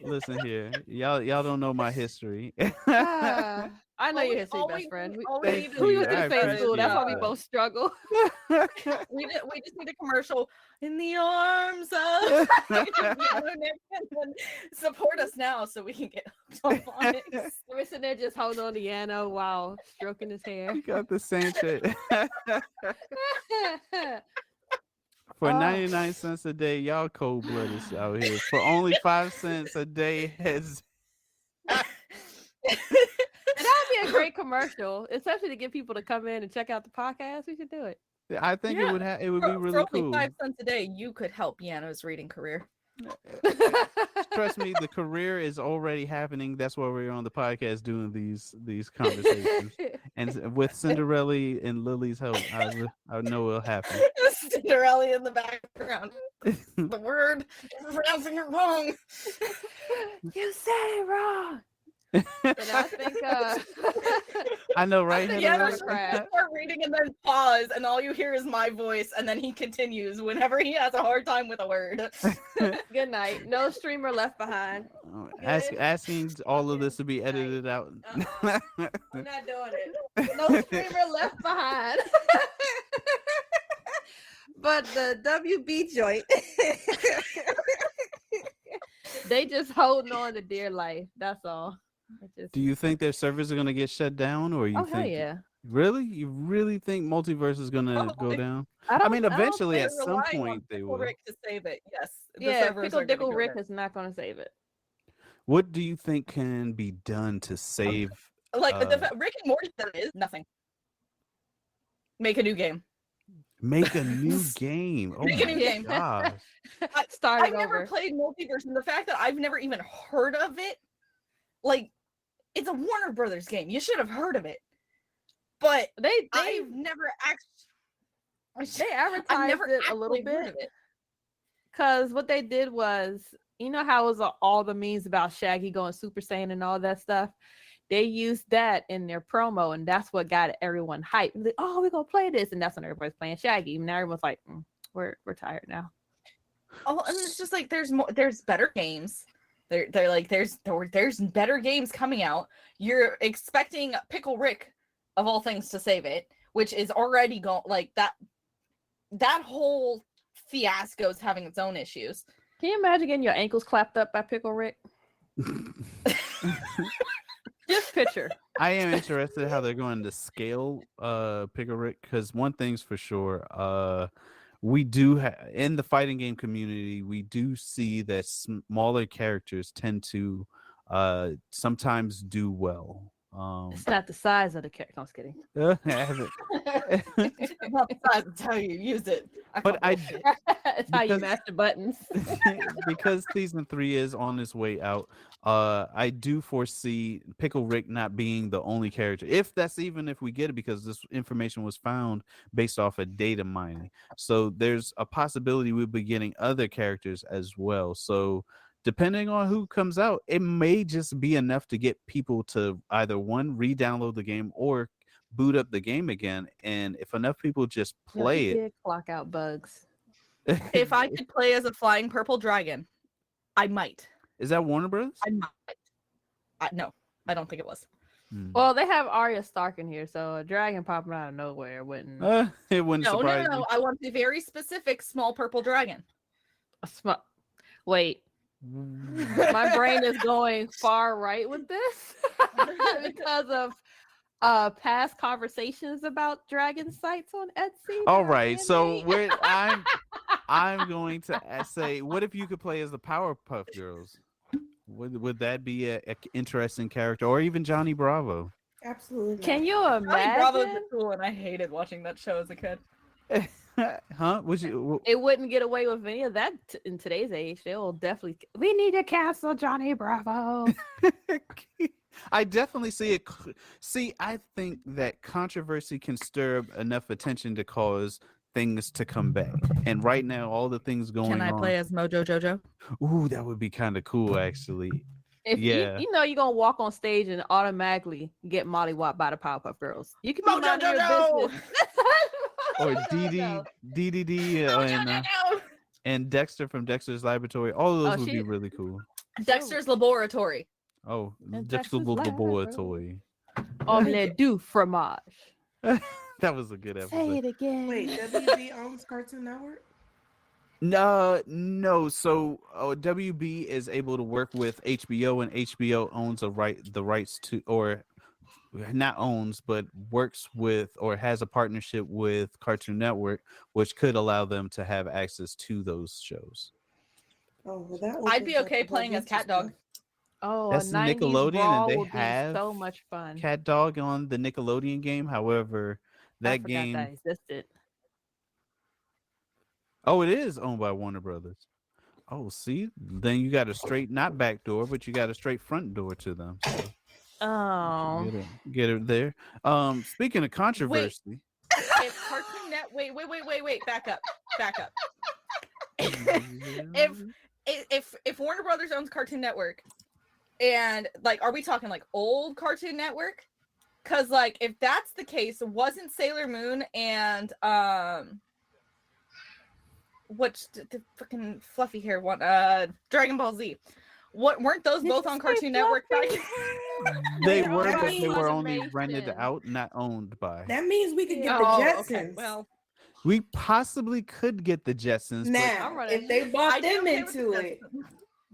Listen here, y'all don't know my history. I know All your we- history, all best we friend. need- We, all we Thank need to we you. went do to I the same school. That's why we appreciate both struggle. we just need to commercial in the arms of Yanonick, and then support us now so we can get hooked on phonics. We're sitting there just holding on to Yano while stroking his hair. You got the same shit. For Oh. 99 cents a day, y'all cold blooded out here. For only 5 cents a day, has That'd be a great commercial, especially to get people to come in and check out the podcast. We should do it. I think Yeah. it would be really For only cool. 5 cents a day, you could help Yano's reading career. Trust me, the career is already happening. That's why we're on the podcast doing these conversations. And with Cinderella and Lily's help, I know it'll happen. Cynderelle in the background. The word is pronouncing it wrong. You said it wrong. And I think I know, right? Yeah, Cinderella? start reading and then pause, and all you hear is my voice, and then he continues whenever he has a hard time with a word. good night. No streamer left behind. Asking all of this to be edited out. I'm not doing it. No streamer left behind. But the WB joint, they just holding on to dear life. That's all. Do you think their servers are going to get shut down, or you Oh hell think? yeah! Really? You really think multiverse is gonna go Probably. down? I I mean, don't eventually, They're at some relying on point, they Pickle will. Rick to save it. Yes, the Yeah, servers Pickle are going to Dickle go Rick down. is not going to save it. What do you think can be done to save? Like Uh, Rick and Morty that is nothing. Make a new game. make a new game. Oh Make a new my game. gosh! Start I've it never over. played Multiverse, and the fact that I've never even heard of it, like, it's a Warner Brothers game. You should have heard of it. But They I've never actually. they I've advertised never it a little actually heard bit of it. because what they did was, you know how it was all the memes about Shaggy going Super Saiyan and all that stuff. They used that in their promo, and that's what got everyone hyped. Like, oh, we're gonna play this, and that's when everybody's playing Shaggy. And now everyone's like, we're tired now. Oh, and it's just like there's better games. They're like there's better games coming out. You're expecting Pickle Rick, of all things, to save it, which is already going like that. That whole fiasco is having its own issues. Can you imagine getting your ankles clapped up by Pickle Rick? Just picture. I am interested how they're going to scale Pickle Rick, because one thing's for sure, we do in the fighting game community, we do see that smaller characters tend to sometimes do well. It's not the size of the character. No, I was kidding. It's not the size, it's how you use it. But I It's how you because- mash the buttons. because season 3 is on its way out, I do foresee Pickle Rick not being the only character, if we get it, because this information was found based off of data mining. So there's a possibility we'll be getting other characters as well. So depending on who comes out, it may just be enough to get people to either one, re-download the game, or boot up the game again. And if enough people just play it, Clock out bugs. If I could play as a flying purple dragon, I might. Is that Warner Brothers? I might. No, I don't think it was. Well, they have Arya Stark in here, so a dragon popping out of nowhere wouldn't. It wouldn't No, surprise no. me. I want the very specific small purple dragon. Wait, my brain is going far right with this because of past conversations about dragon sites on Etsy. All right, so I'm going to say, what if you could play as the Powerpuff Girls? Would that be a interesting character, or even Johnny Bravo? Absolutely. not. Can you Johnny Bravo's imagine? the cool, and I hated watching that show as a kid. Huh? Would you? It wouldn't get away with any of that in today's age. They'll definitely. We need to cancel Johnny Bravo. I definitely see it. See, I think that controversy can stir up enough attention to cause things to come back. And right now, all the things going on. Can I play as Mojo Jojo? Ooh, that would be kind of cool, actually. If Yeah. you know you're gonna walk on stage and automatically get mollywopped by the Powerpuff Girls. You can be Mojo minding your Jojo! business. Or Mojo. DDD and Dexter from Dexter's Laboratory. All of those would be really cool. Dexter's Laboratory. Oh, And Dexter's Dexter's Laboratory. Omelette du fromage. That was a good Say episode. it again. Wait, WB owns Cartoon Network? No. So WB is able to work with HBO, and HBO owns the rights to, or not owns, but works with or has a partnership with Cartoon Network, which could allow them to have access to those shows. Oh, well, that I'd be opens up okay a whole playing as bunch of Cat Dog. stuff. Oh, That's a 90s Nickelodeon, Raw and they would be have so much fun. Cat Dog on the Nickelodeon game. However, I that forgot game, that existed. oh, it is owned by Warner Brothers. Oh, see, then you got a straight, not back door, but you got a straight front door to them. So Oh, get it there. Speaking of controversy, If Cartoon Net, wait, back up. If Warner Brothers owns Cartoon Network, and like, are we talking like old Cartoon Network? Because like, if that's the case, wasn't Sailor Moon and what's the freaking fluffy hair one? Dragon Ball Z. What weren't those Did both you on say Cartoon Network back? fluffy? they That were, but means they were only Funimation. rented out, not owned by. That means we could get Oh, the okay. Jetsons. Well, We possibly could get the Jetsons, now, I'll run if it. they bought I'd be them okay with into the it, Jetsons.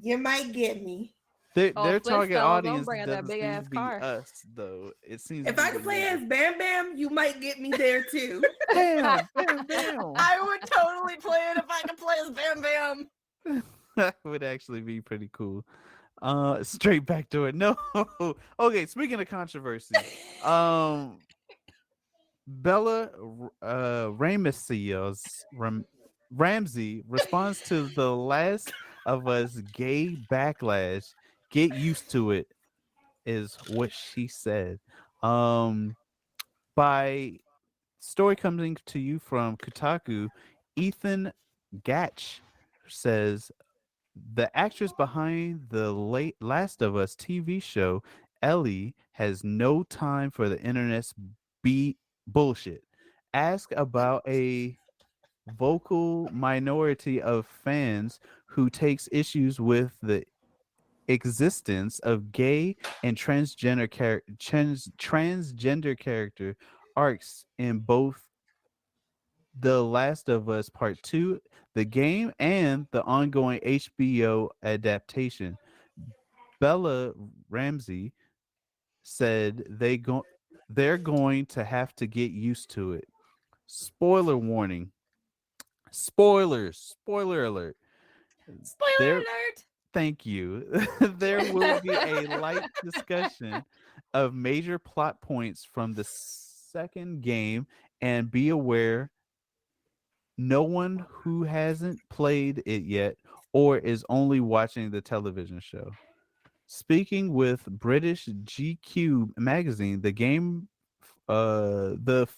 you might get me. Their target Flintstones, don't audience bring out that doesn't big seem ass to be car. us, though. It seems If to I be could the play as younger. Bam Bam, you might get me there too. Bam, bam, bam. I would totally play it if I could play as Bam Bam. That would actually be pretty cool. Straight back to it. No. Okay, speaking of controversy, um, Bella Ramsey responds to the Last of Us gay backlash. Get used to it, is what she said. Um, by story coming to you from Kotaku, Ethan Gatch says the actress behind the late Last of Us TV show, Ellie, has no time for the internet's bullshit. Ask about a vocal minority of fans who takes issues with the existence of gay and transgender character arcs in both The Last of Us Part 2, the game, and the ongoing HBO adaptation. Bella Ramsey said they're going to have to get used to it. Spoiler warning. Spoiler alert. Spoiler There alert. Thank you. There will be a light discussion of major plot points from the second game, and be aware no one who hasn't played it yet or is only watching the television show. Speaking with British GQ magazine, the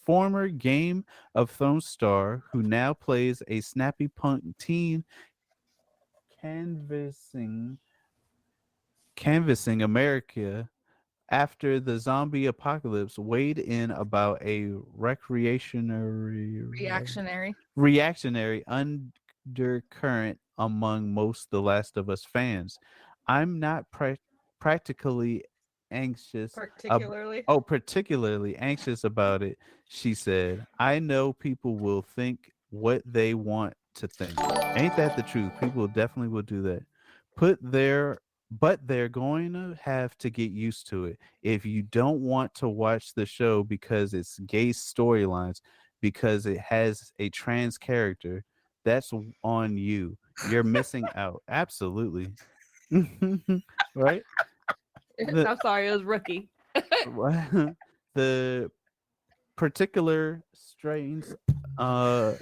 former Game of Thrones star who now plays a snappy punk teen canvassing America after the zombie apocalypse weighed in about a Reactionary. reactionary undercurrent among most The Last of Us fans. I'm not practically anxious Particularly. particularly anxious about it, she said. I know people will think what they want to think. Ain't that the truth? People definitely will do that. Put their but they're going to have to get used to it. If you don't want to watch the show because it's gay storylines, because it has a trans character, that's on you. You're missing out. Absolutely. Right? The I'm sorry, it was rookie. the particular strain of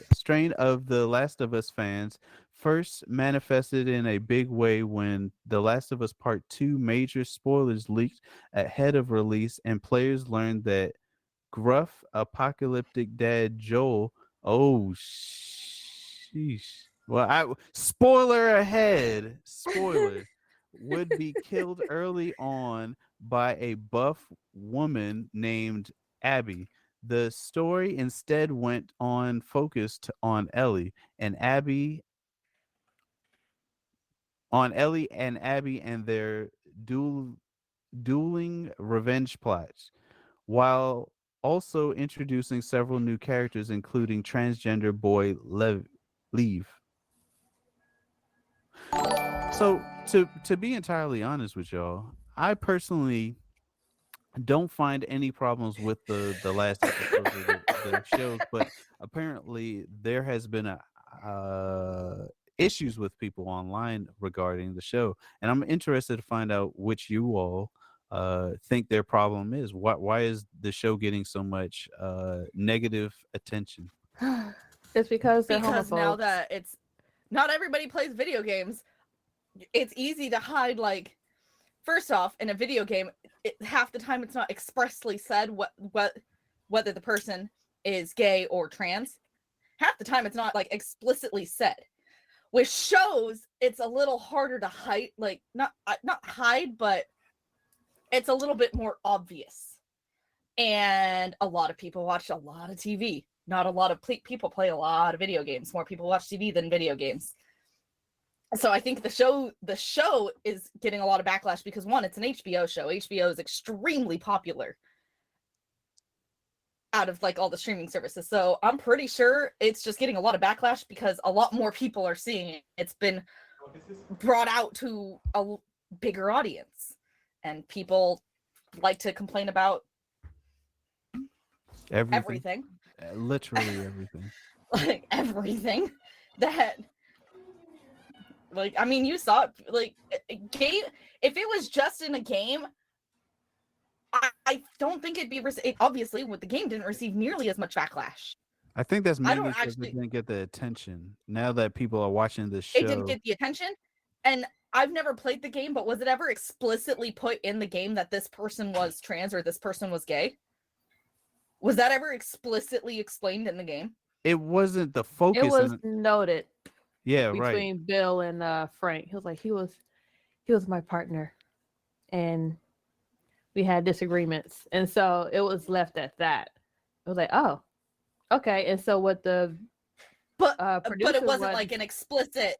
the Last of Us fans first manifested in a big way when The Last of Us Part 2 major spoilers leaked ahead of release, and players learned that gruff apocalyptic dad Joel, oh sheesh. Well, I spoiler ahead, spoiler, would be killed early on by a buff woman named Abby. The story instead went on focused on Ellie and Abby and their dueling revenge plots, while also introducing several new characters, including transgender boy Leave. So to be entirely honest with y'all, I personally don't find any problems with the last episodes of the shows, but apparently there has been a issues with people online regarding the show, and I'm interested to find out which you all think their problem is. Why is the show getting so much negative attention? It's because they're Because now homophobes. that it's not everybody plays video games, it's easy to hide. Like, first off, in a video game, half the time it's not expressly said whether the person is gay or trans. Half the time it's not like explicitly said. With shows, it's a little harder to hide, like not hide, but it's a little bit more obvious. And a lot of people watch a lot of TV. Not a lot of people play a lot of video games. More people watch TV than video games. So I think the show is getting a lot of backlash because, one, it's an HBO show. HBO is extremely popular out of like all the streaming services. So I'm pretty sure it's just getting a lot of backlash because a lot more people are seeing it. It's been brought out to bigger audience, and people like to complain about everything. Literally everything. Like everything that, like, I mean, you saw it, like, game, if it was just in a game, I don't think it'd be obviously with the game didn't receive nearly as much backlash. I think that's I don't mainly because actually- it didn't get the attention. Now that people are watching this It show, didn't get the attention, and I've never played the game, but was it ever explicitly put in the game that this person was trans or this person was gay? Was that ever explicitly explained in the game? it wasn't the focus. It was noted yeah, right. between Bill and Frank. He was like, he was my partner, and we had disagreements, and so it was left at that. It was like, oh, okay. And so what the But producer it wasn't was- like an explicit.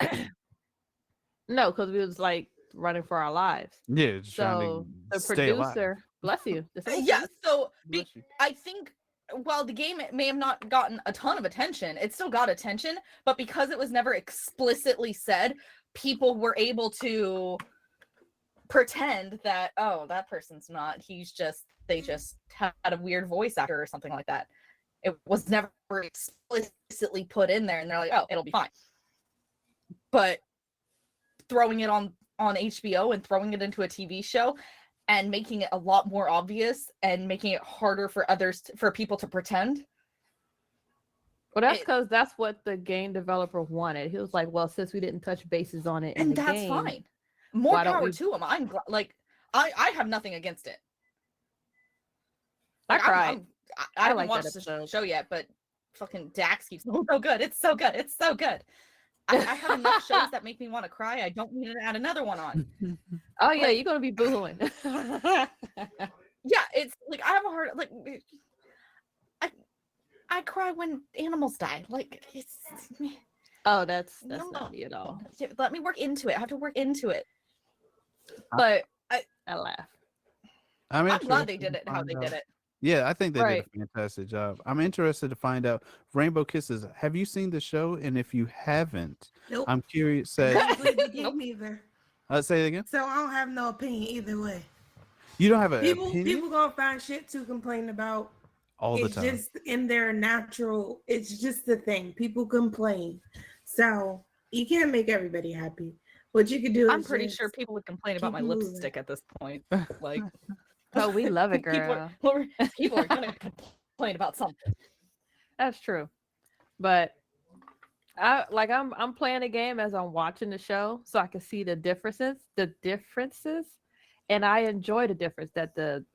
no, because we was like running for our lives. Yeah, just trying So to the stay alive. producer, bless you. the same Yeah, thing. so Bless you. I think while the game may have not gotten a ton of attention, it still got attention, but because it was never explicitly said, people were able to pretend that, oh, that person's not, they just had a weird voice actor or something like that. It was never explicitly put in there, and they're like, oh, it'll be fine. But throwing it on HBO and throwing it into a TV show and making it a lot more obvious and making it harder for for people to pretend. Well, that's because that's what the game developer wanted. He was like, well, since we didn't touch bases on it in And the that's game, fine. More why don't power we- to him. I'm like, I have nothing against it. I Like, cried. I haven't like that watched the episode. show yet, but fucking Dax keeps going, so good. It's so good. It's so good. I have enough shows that make me want to cry. I don't need to add another one on. Oh yeah, you're gonna be boohooing. Yeah, it's like I have a hard like. I cry when animals die. Like it's. Oh, that's No. not me at all. Let me work into it. I have to work into it. But I laugh. I'm glad interested they did to it how find they out. did it. Yeah, I think they Right. did a fantastic job. I'm interested to find out. Rainbowkisses, have you seen the show? And if you haven't, Nope. I'm curious. I Say, haven't played the game Nope. either. say it again. So I don't have no opinion either way. You don't have an People opinion gonna find shit to complain about. all the It's time. just in their natural. It's just the thing. People complain, so you can't make everybody happy. What you could do I'm is pretty just sure people would complain about my keep moving. lipstick at this point. Like Oh, we love it, people girl. people are gonna complain about something. That's true. But I'm playing the game as I'm watching the show, so I can see the differences, and I enjoy the difference that the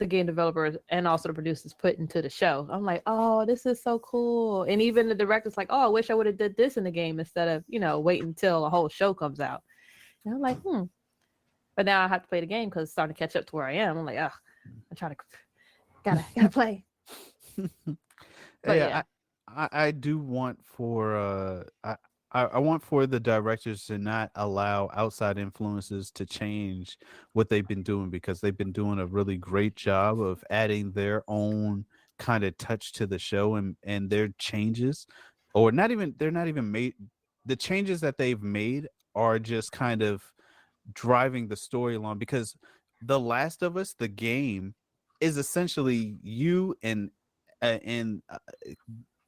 game developers and also the producers put into the show. I'm like, oh, this is so cool. And even the director's like, oh, I wish I would have did this in the game instead of, waiting until a whole show comes out. And I'm like, But now I have to play the game because it's starting to catch up to where I am. I'm like, ugh, I'm trying to gotta play. But yeah, I do want for I want for the directors to not allow outside influences to change what they've been doing, because they've been doing a really great job of adding their own kind of touch to the show, and their changes, or they're not even made. The changes that they've made are just kind of driving the story along, because The Last of Us, the game, is essentially you and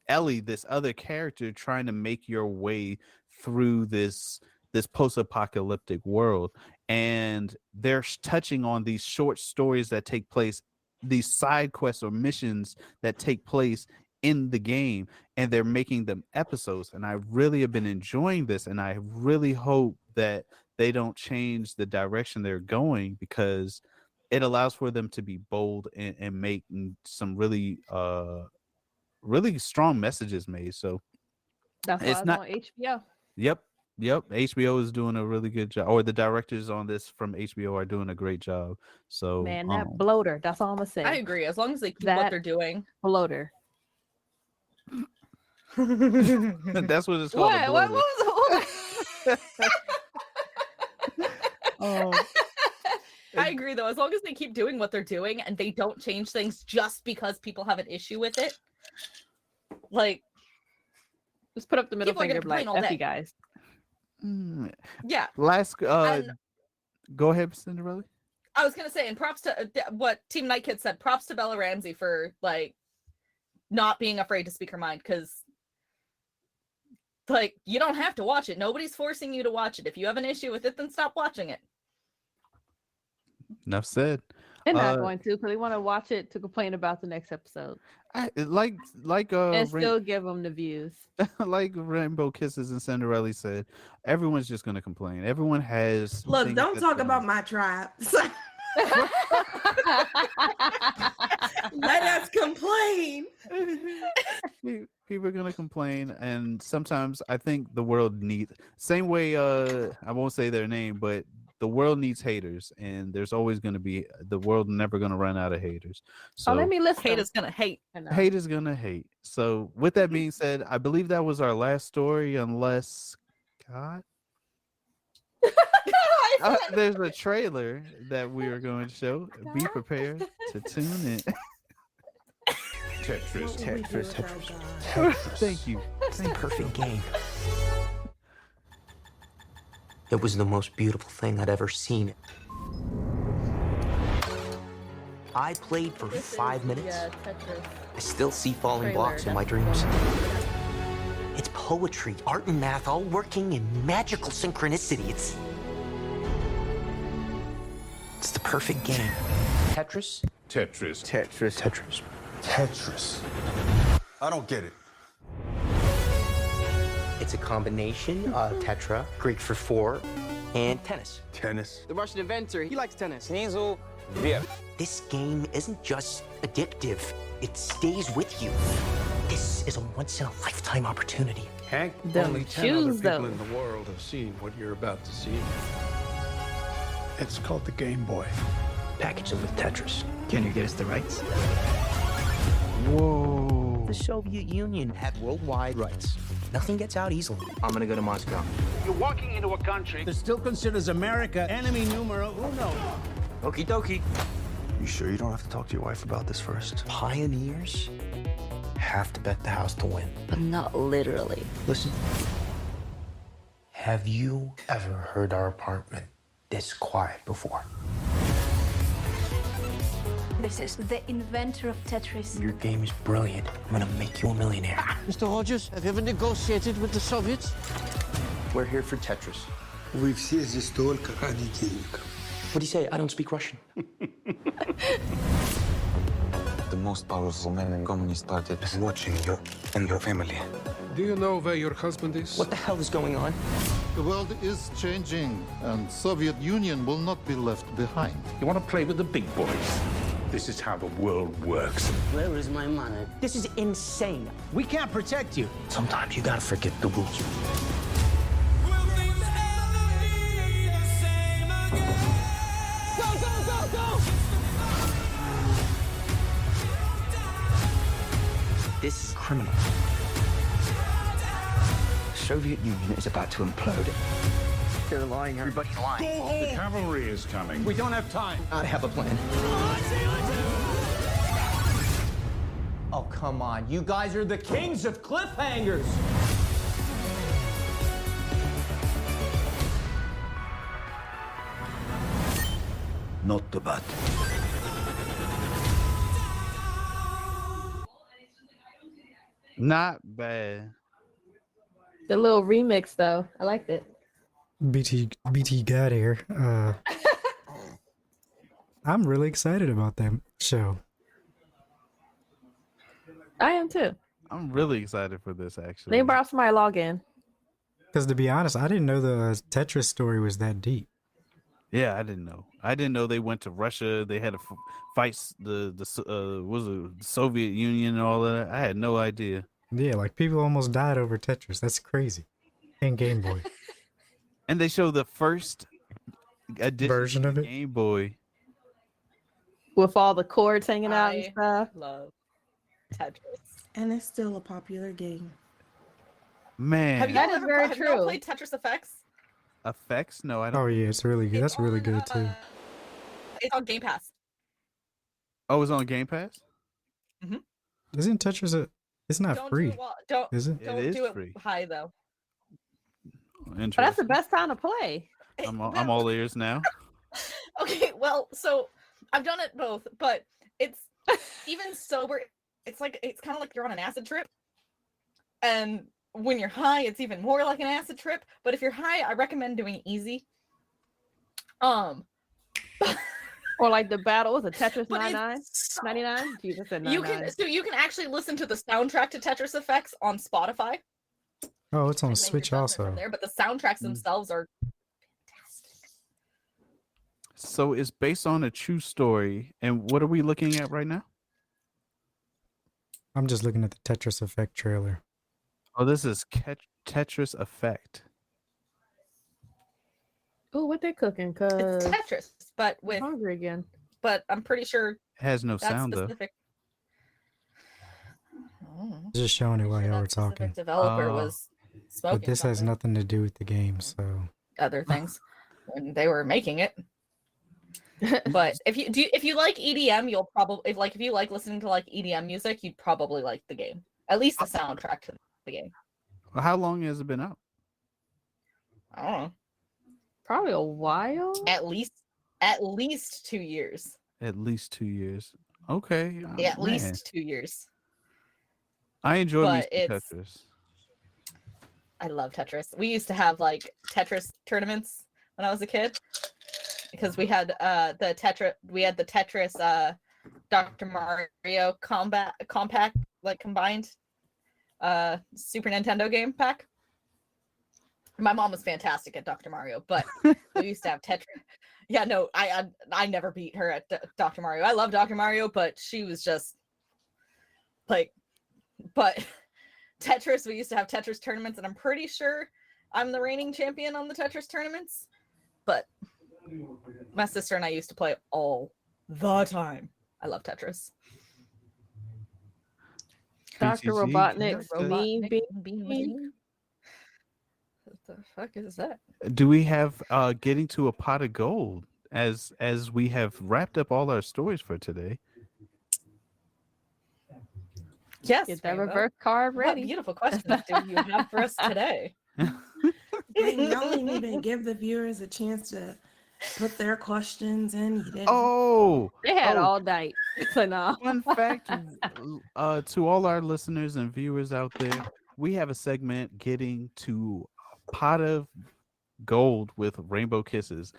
Ellie, this other character, trying to make your way through this post-apocalyptic world, and they're touching on these short stories that take place, these side quests or missions that take place in the game, and they're making them episodes. And I really have been enjoying this, and I really hope that they don't change the direction they're going, because it allows for them to be bold and make some really really strong messages made. So That's why it's it's not- on HBO. Yep. HBO is doing a really good job, or the directors on this from HBO are doing a great job. So Man, that bloater. That's all I'm gonna say. I agree. As long as they keep That- what they're doing. Bloater. that's what it's called. a What bloater. was Oh, I agree though. As long as they keep doing what they're doing and they don't change things just because people have an issue with it. Like, Just put up the middle People are finger, gonna like, complain all F you day. guys. mm. yeah. Last And Go ahead, Cinderella. I was gonna say, and props to what Team Night Kid said. Props to Bella Ramsey for like not being afraid to speak her mind, because like you don't have to watch it. Nobody's forcing you to watch it. If you have an issue with it, then stop watching it. Enough said. They're not Uh, going to, because they want to watch it to complain about the next episode like and still give them the views. like Rainbowkisses and Cinderella said, everyone's just gonna complain. Everyone has. Look, things don't that talk they- about my tribe. Let us complain. People are gonna complain, and sometimes I think the world needs same way. I won't say their name, but the world needs haters, and there's always gonna be the world never gonna run out of haters. So Oh, let me list Hate them. is gonna hate. I know. hate is gonna hate. So with that being said, I believe that was our last story, unless God. There's a trailer that we are going to show. Be prepared to tune in. Tetris. Thank you. It's the perfect game. It was the most beautiful thing I'd ever seen. I played for 5 minutes. Yeah, Tetris. I still see falling Trailer, blocks in my that's- dreams. It's poetry, art, and math all working in magical synchronicity. It's the perfect game. Tetris? Tetris. Tetris. Tetris. Tetris. I don't get it. It's a combination of tetra, Greek for four, and tennis. Tennis. The Russian inventor, he likes tennis. This game isn't just addictive, it stays with you. This is a once-in-a-lifetime opportunity. Hank, Them only 10 other shoes, people though. in the world have seen what you're about to see. It's called the Game Boy. Package them with Tetris. Can you get us the rights? Whoa. The Soviet Union had worldwide rights. Nothing gets out easily. I'm gonna go to Moscow. You're walking into a country that still considers America enemy numero uno. Okie dokie. You sure you don't have to talk to your wife about this first? Pioneers have to bet the house to win. But not literally. Listen. Have you ever heard our apartment this quiet before? This is the inventor of Tetris. Your game is brilliant. I'm gonna make you a millionaire. Mr. Hodges, have you ever negotiated with the Soviets? We're here for Tetris. We все здесь только ради денег. What do you say? I don't speak Russian. The most powerful man in Communist Party is watching you and your family. Do you know where your husband is? What the hell is going on? The world is changing, and Soviet Union will not be left behind. You want to play with the big boys? This is how the world works. Where is my money? This is insane. We can't protect you. Sometimes you gotta forget the rules. This is criminal. The Soviet Union is about to implode. They're lying. Everybody's lying. The cavalry is coming. We don't have time. I have a plan. Oh, come on. You guys are the kings of cliffhangers. Not the bad. Not bad. The little remix though, I liked it. BT got here. I'm really excited about that show. I am too. I'm really excited for this actually. They brought somebody log in. Because to be honest, I didn't know the Tetris story was that deep. Yeah, I didn't know. I didn't know they went to Russia. They had to fight the was it the Soviet Union and all of that. I had no idea. Yeah, like people almost died over Tetris. That's crazy. And Game Boy. And they show the first edition Version of the it? Game Boy. With all the cords hanging out and I stuff. love Tetris. And it's still a popular game. Man, Have you That all is ever very have you all true. played Tetris Effects? effects? No, I don't. Oh yeah, it's really good. That's really on, good too. It's on Game Pass. Oh, it's on Game Pass. Isn't Tetris a? It's not Don't free, do it, don't is it? don't It is do it free. high though. But that's the Interesting. best time to play. I'm all ears now. Okay, well, so I've done it both, but it's even sober. It's kind of like you're on an acid trip, and when you're high, it's even more like an acid trip. But if you're high, I recommend doing easy. Or like the battle was a Tetris But 99? Jesus said 99. You can actually listen to the soundtrack to Tetris Effects on Spotify. Oh, it's on and then Switch you're done from also. there, but the soundtracks themselves are fantastic. So it's based on a true story. And what are we looking at right now? I'm just looking at the Tetris Effect trailer. Oh, this is Tetris Effect. Oh, what they cooking? It's Cause Tetris, but I'm with hungry again. but I'm pretty sure It has no that sound though. specific Just showing it while y'all were that specific talking. developer was smoking But this has something. nothing to do with the game, so. Other things when they were making it. But if you like EDM, you'll probably if you like listening to like EDM music, you'd probably like the game. At least the soundtrack to the game. How long has it been out? I don't know. Probably a while. At least 2 years. At least 2 years. Okay. Yeah, at man. least 2 years. I enjoy me But some it's Tetris. I love Tetris. We used to have like Tetris tournaments when I was a kid because we had the Tetris Dr. Mario compact like combined Super Nintendo game pack. My mom was fantastic at Dr. Mario, but we used to have Tetris. Yeah, no, I never beat her at Dr. Mario. I love Dr. Mario, but she was just like, but Tetris, we used to have Tetris tournaments, and I'm pretty sure I'm the reigning champion on the Tetris tournaments. But my sister and I used to play all the time. I love Tetris. Dr. BTG, Robotnik, Bean. What the fuck is that? Do we have getting to a pot of gold as we have wrapped up all our stories for today? Yes, Get that Rainbow. reverse card What ready. beautiful questions do you have for us today? You only need to give the viewers a chance to put their questions in. You didn't. Oh, They had all night. So no. Fun fact to all our listeners and viewers out there, we have a segment getting to a pot of gold with Rainbow Kisses.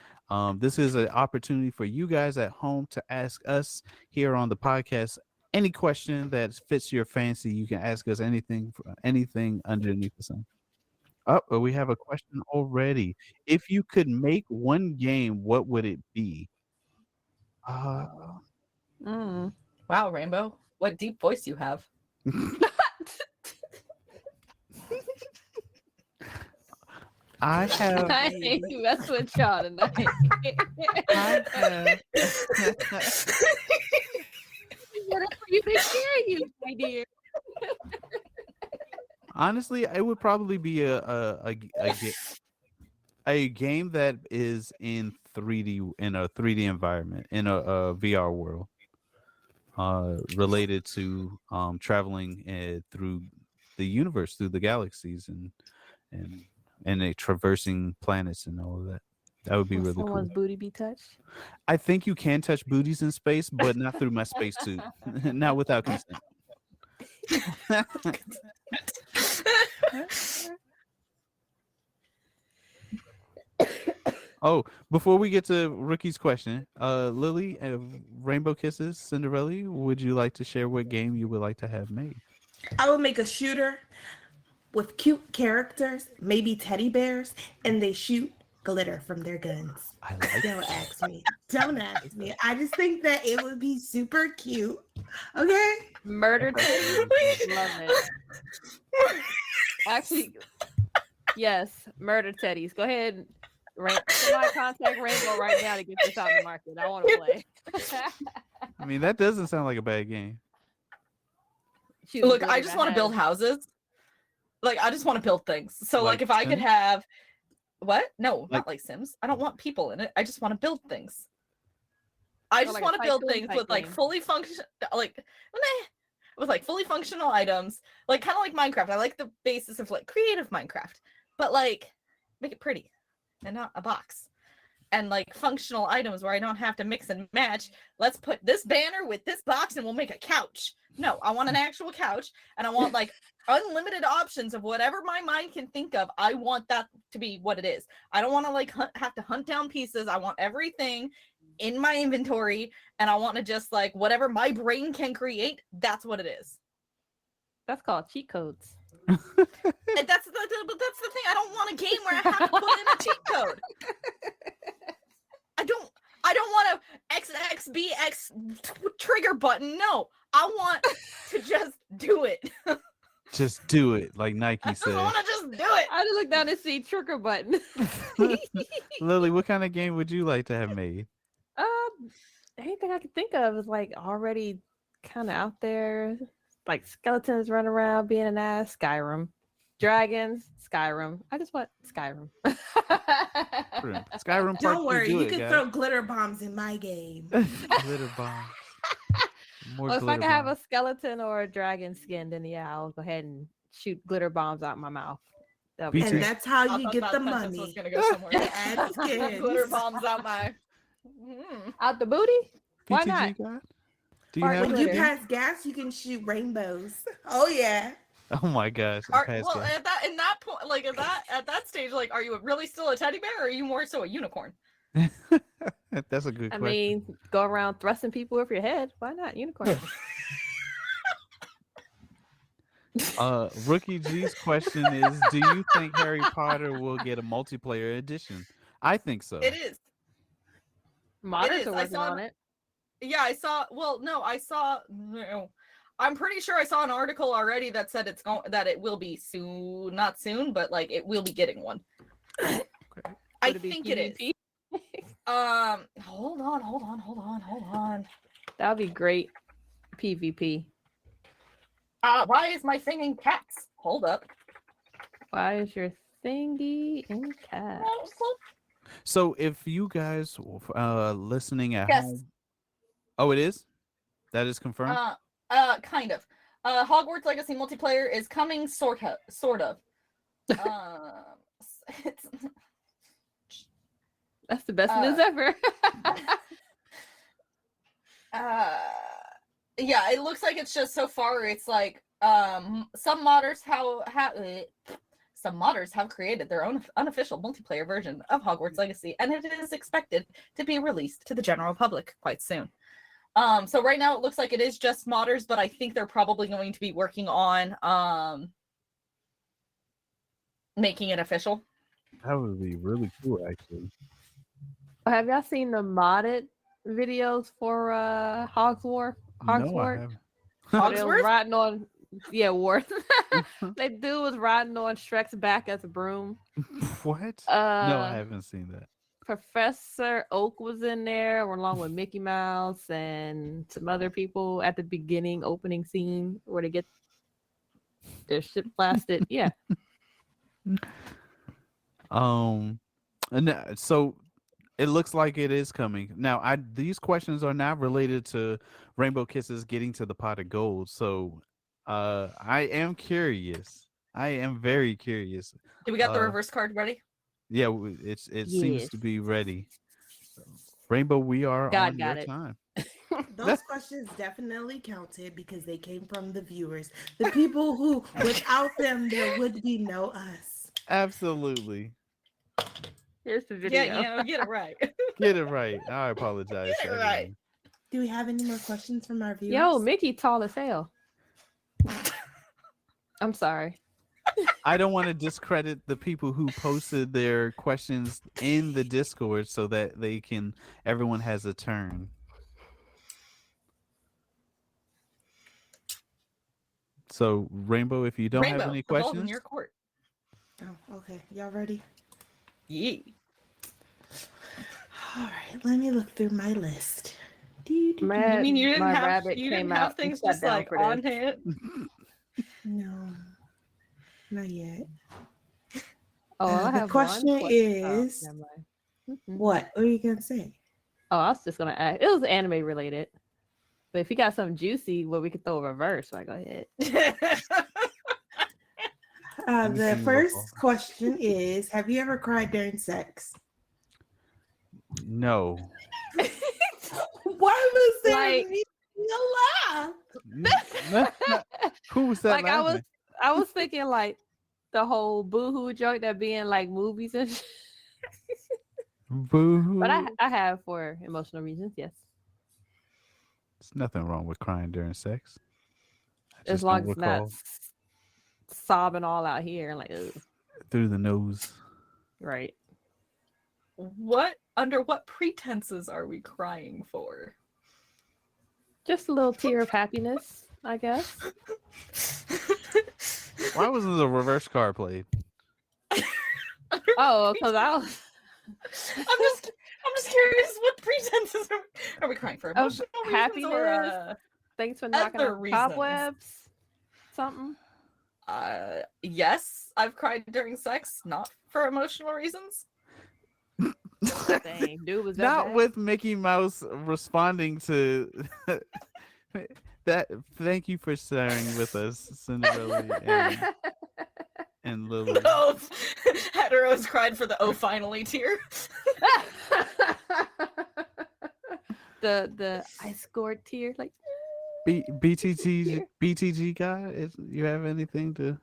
This is an opportunity for you guys at home to ask us here on the podcast any question that fits your fancy. You can ask us anything underneath the sun. Oh, we have a question already. If you could make one game, what would it be? Wow, Rainbow, what deep voice you have. I have. I ain't mess with y'all tonight. I have. You been hearing you, my dear. Honestly, it would probably be a game that is in 3D, in a 3D environment, in a VR world, related to traveling through the universe, through the galaxies, and traversing planets and all of that. That would be Will really cool. someone's booty be touched? I think you can touch booties in space, but not through my spacesuit, not without consent. Oh, before we get to Rookie's question, Lily, Rainbow Kisses, Cynderelle, would you like to share what game you would like to have made? I would make a shooter with cute characters, maybe teddy bears, and they shoot glitter from their guns. I like Don't ask me. Don't ask me. I just think that it would be super cute. Okay? Murder teddy. Love it. Actually, yes, murder teddies. Go ahead. Somebody contact Rainbow right now to get this out in the market. I want to play. I mean, that doesn't sound like a bad game. Look, I just want to build houses. Like, I just want to build things. So, like if I could have what? No, not like Sims. I don't want people in it. I just want to build things. I just want to build things with like fully functional, with like fully functional items, like kind of like Minecraft. I like the basis of like creative Minecraft, but like make it pretty and not a box. and like functional items where I don't have to mix and match. Let's put this banner with this box and we'll make a couch. No, I want an actual couch, and I want like unlimited options of whatever my mind can think of. I want that to be what it is. I don't want to like have to hunt down pieces. I want everything in my inventory, and I want to just like whatever my brain can create, that's what it is. That's called cheat codes. And that's the thing. I don't want a game where I have to put in a cheat code. I don't want a XXBX trigger button. No, I want to just do it. Just do it, like Nike said. I want to just do it. I just look down and see trigger button. Lily, what kind of game would you like to have made? Anything I can think of is like already kind of out there. Like skeletons running around being an ass. Skyrim. Dragons. Skyrim. I just want Skyrim. Skyrim. Don't worry, you can can throw glitter bombs in my game. Glitter bombs. More Well, if I glitter can have bombs. a skeleton or a dragon skin, then yeah, I'll go ahead and shoot glitter bombs out my mouth. That'll be BT. And great. that's how I you thought get that the sentence money. was gonna go somewhere. Add skins. Glitter bombs out my. Out the booty? Why PTG not? guy? Do you Fart have When you glitter. pass gas, you can shoot rainbows. Oh yeah. Oh my gosh. Well, Pascal. at that point, like at that stage, like, are you really still a teddy bear, or are you more so a unicorn? That's a good I question. mean, go around thrusting people with your head. Why not unicorn? Rookie G's question is, do you think Harry Potter will get a multiplayer edition? I think so. It is. Modders is. are I working saw- on it. Yeah, I saw. Well, no, I saw. No, I'm pretty sure I saw an article already that said that it will be soon, not soon, but like it will be getting one. I Would it be think it is. PvP? Hold on. That would be great. PvP. Why is my thing in caps? Hold up. Why is your thingy in caps? So if you guys listening at Yes. home. Oh, it is? That is confirmed? Kind of. Hogwarts Legacy multiplayer is coming, sort of. It's That's the best news ever. yeah, it looks like it's just so far it's like some modders have created their own unofficial multiplayer version of Hogwarts Legacy, and it is expected to be released to the general public quite soon. So right now it looks like it is just modders, but I think they're probably going to be working on making it official. That would be really cool, actually. Have y'all seen the modded videos for Hogsworth? No, I Hogsworth? haven't. Where they was Hogsworth? riding on, yeah, Worth. That dude was riding on Shrek's back as a broom. What? No, I Uh, haven't seen that. Professor Oak was in there along with Mickey Mouse and some other people at the beginning opening scene where they get their ship blasted. Yeah. And so it looks like it is coming. Now, these questions are not related to Rainbowkisses getting to the pot of gold. So I am curious. I am very curious. Do we got the reverse card ready? Yeah, it seems Yes. to be ready. Rainbow, we are God on got your it. time. Those questions definitely counted because they came from the viewers. The people who, without them, there would be no us. Absolutely. Here's the video. Yeah, get it right. Get it right. I apologize. Get it to right. everyone. Do we have any more questions from our viewers? Yo, Mickey tall as hell. I'm sorry. I don't want to discredit the people who posted their questions in the Discord so that everyone has a turn. So, Rainbow, if you don't have any the ball's in questions, your court. Oh, okay. Y'all ready? Yeah. All right. Let me look through my list. Mad, You mean you didn't my have rabbit you came didn't out have and things sat just down like for on this. hand? No, not yet. Oh, I the have question one is, never mind. Mhm. what are you gonna say? Oh, I was just gonna ask. It was anime related, but if you got something juicy, where we could throw a reverse, right? Go ahead. The first question is: have you ever cried during sex? No. Why was there Like- a laugh? Who was that Like laughing? I was thinking like the whole boohoo joke that be in like movies and shit. Boo. But I have for emotional reasons, yes. There's nothing wrong with crying during sex. I As just long don't as it's not recall. sobbing all out here, like ugh. Through the nose. Right. Under what pretenses are we crying for? Just a little tear of happiness, I guess. Why wasn't the reverse card played? Oh, because I was I'm just curious, what pretenses are we crying for? of Emotional reasons happiness. or Thanks for knocking other out reasons? cobwebs. Something. Yes, I've cried during sex, not for emotional reasons. Dang, dude was that Not bad? with Mickey Mouse responding to that. Thank you for sharing with us, Cynderelle and Lily. No, heteros cried for the "oh finally" tear. the I scored tear like BTG guy, you have anything to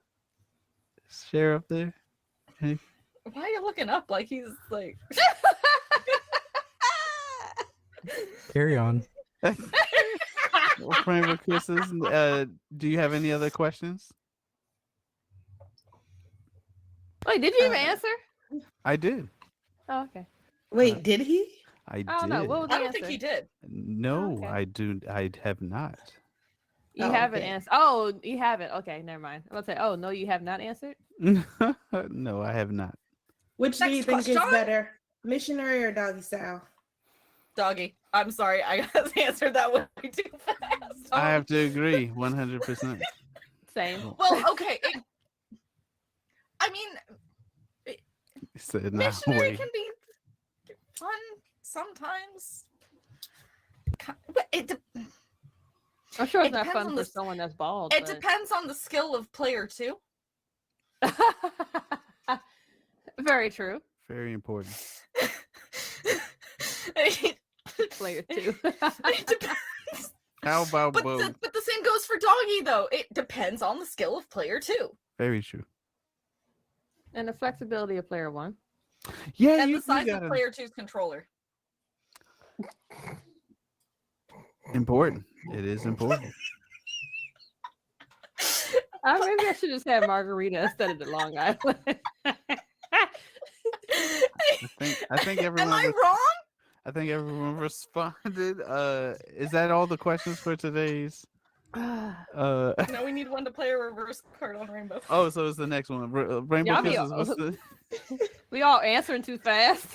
share up there? Any- Why are you looking up like he's like? Carry on. Rainbowkisses, do you have any other questions? Wait, did you even answer? I did. Oh, okay. Wait, did he? I I don't did. know. What was the I don't answer? think he did. No, Okay. I have not. You Oh, haven't okay. answered. Oh, you haven't. Okay, never mind. I'm gonna say, oh no, you have not answered. No, I have not. Which do Next you think is question. better, missionary or doggy style? Doggy. I'm sorry, I answered that way too fast. I have to agree 100%. Same. Well, okay. I mean, He said, "Nah, missionary wait." can be fun sometimes. But I'm sure It it's not depends fun on for the- someone that's bald. it depends on the skill of player two. Very true. Very important. Player two. It depends. How about But both? but the same goes for doggy though. It depends on the skill of player two Very true. And the flexibility of player one. Yeah, and you the size gotta of player two's controller. important. It is important. Maybe I should just have margarita instead of the Long Island. I think everyone. Am I wrong? I think everyone responded. Is that all the questions for today's? No, we need one to play a reverse card on Rainbow. Oh, so it's the next one. Rainbow Y'all be- Kisses. What's the? We all answering too fast.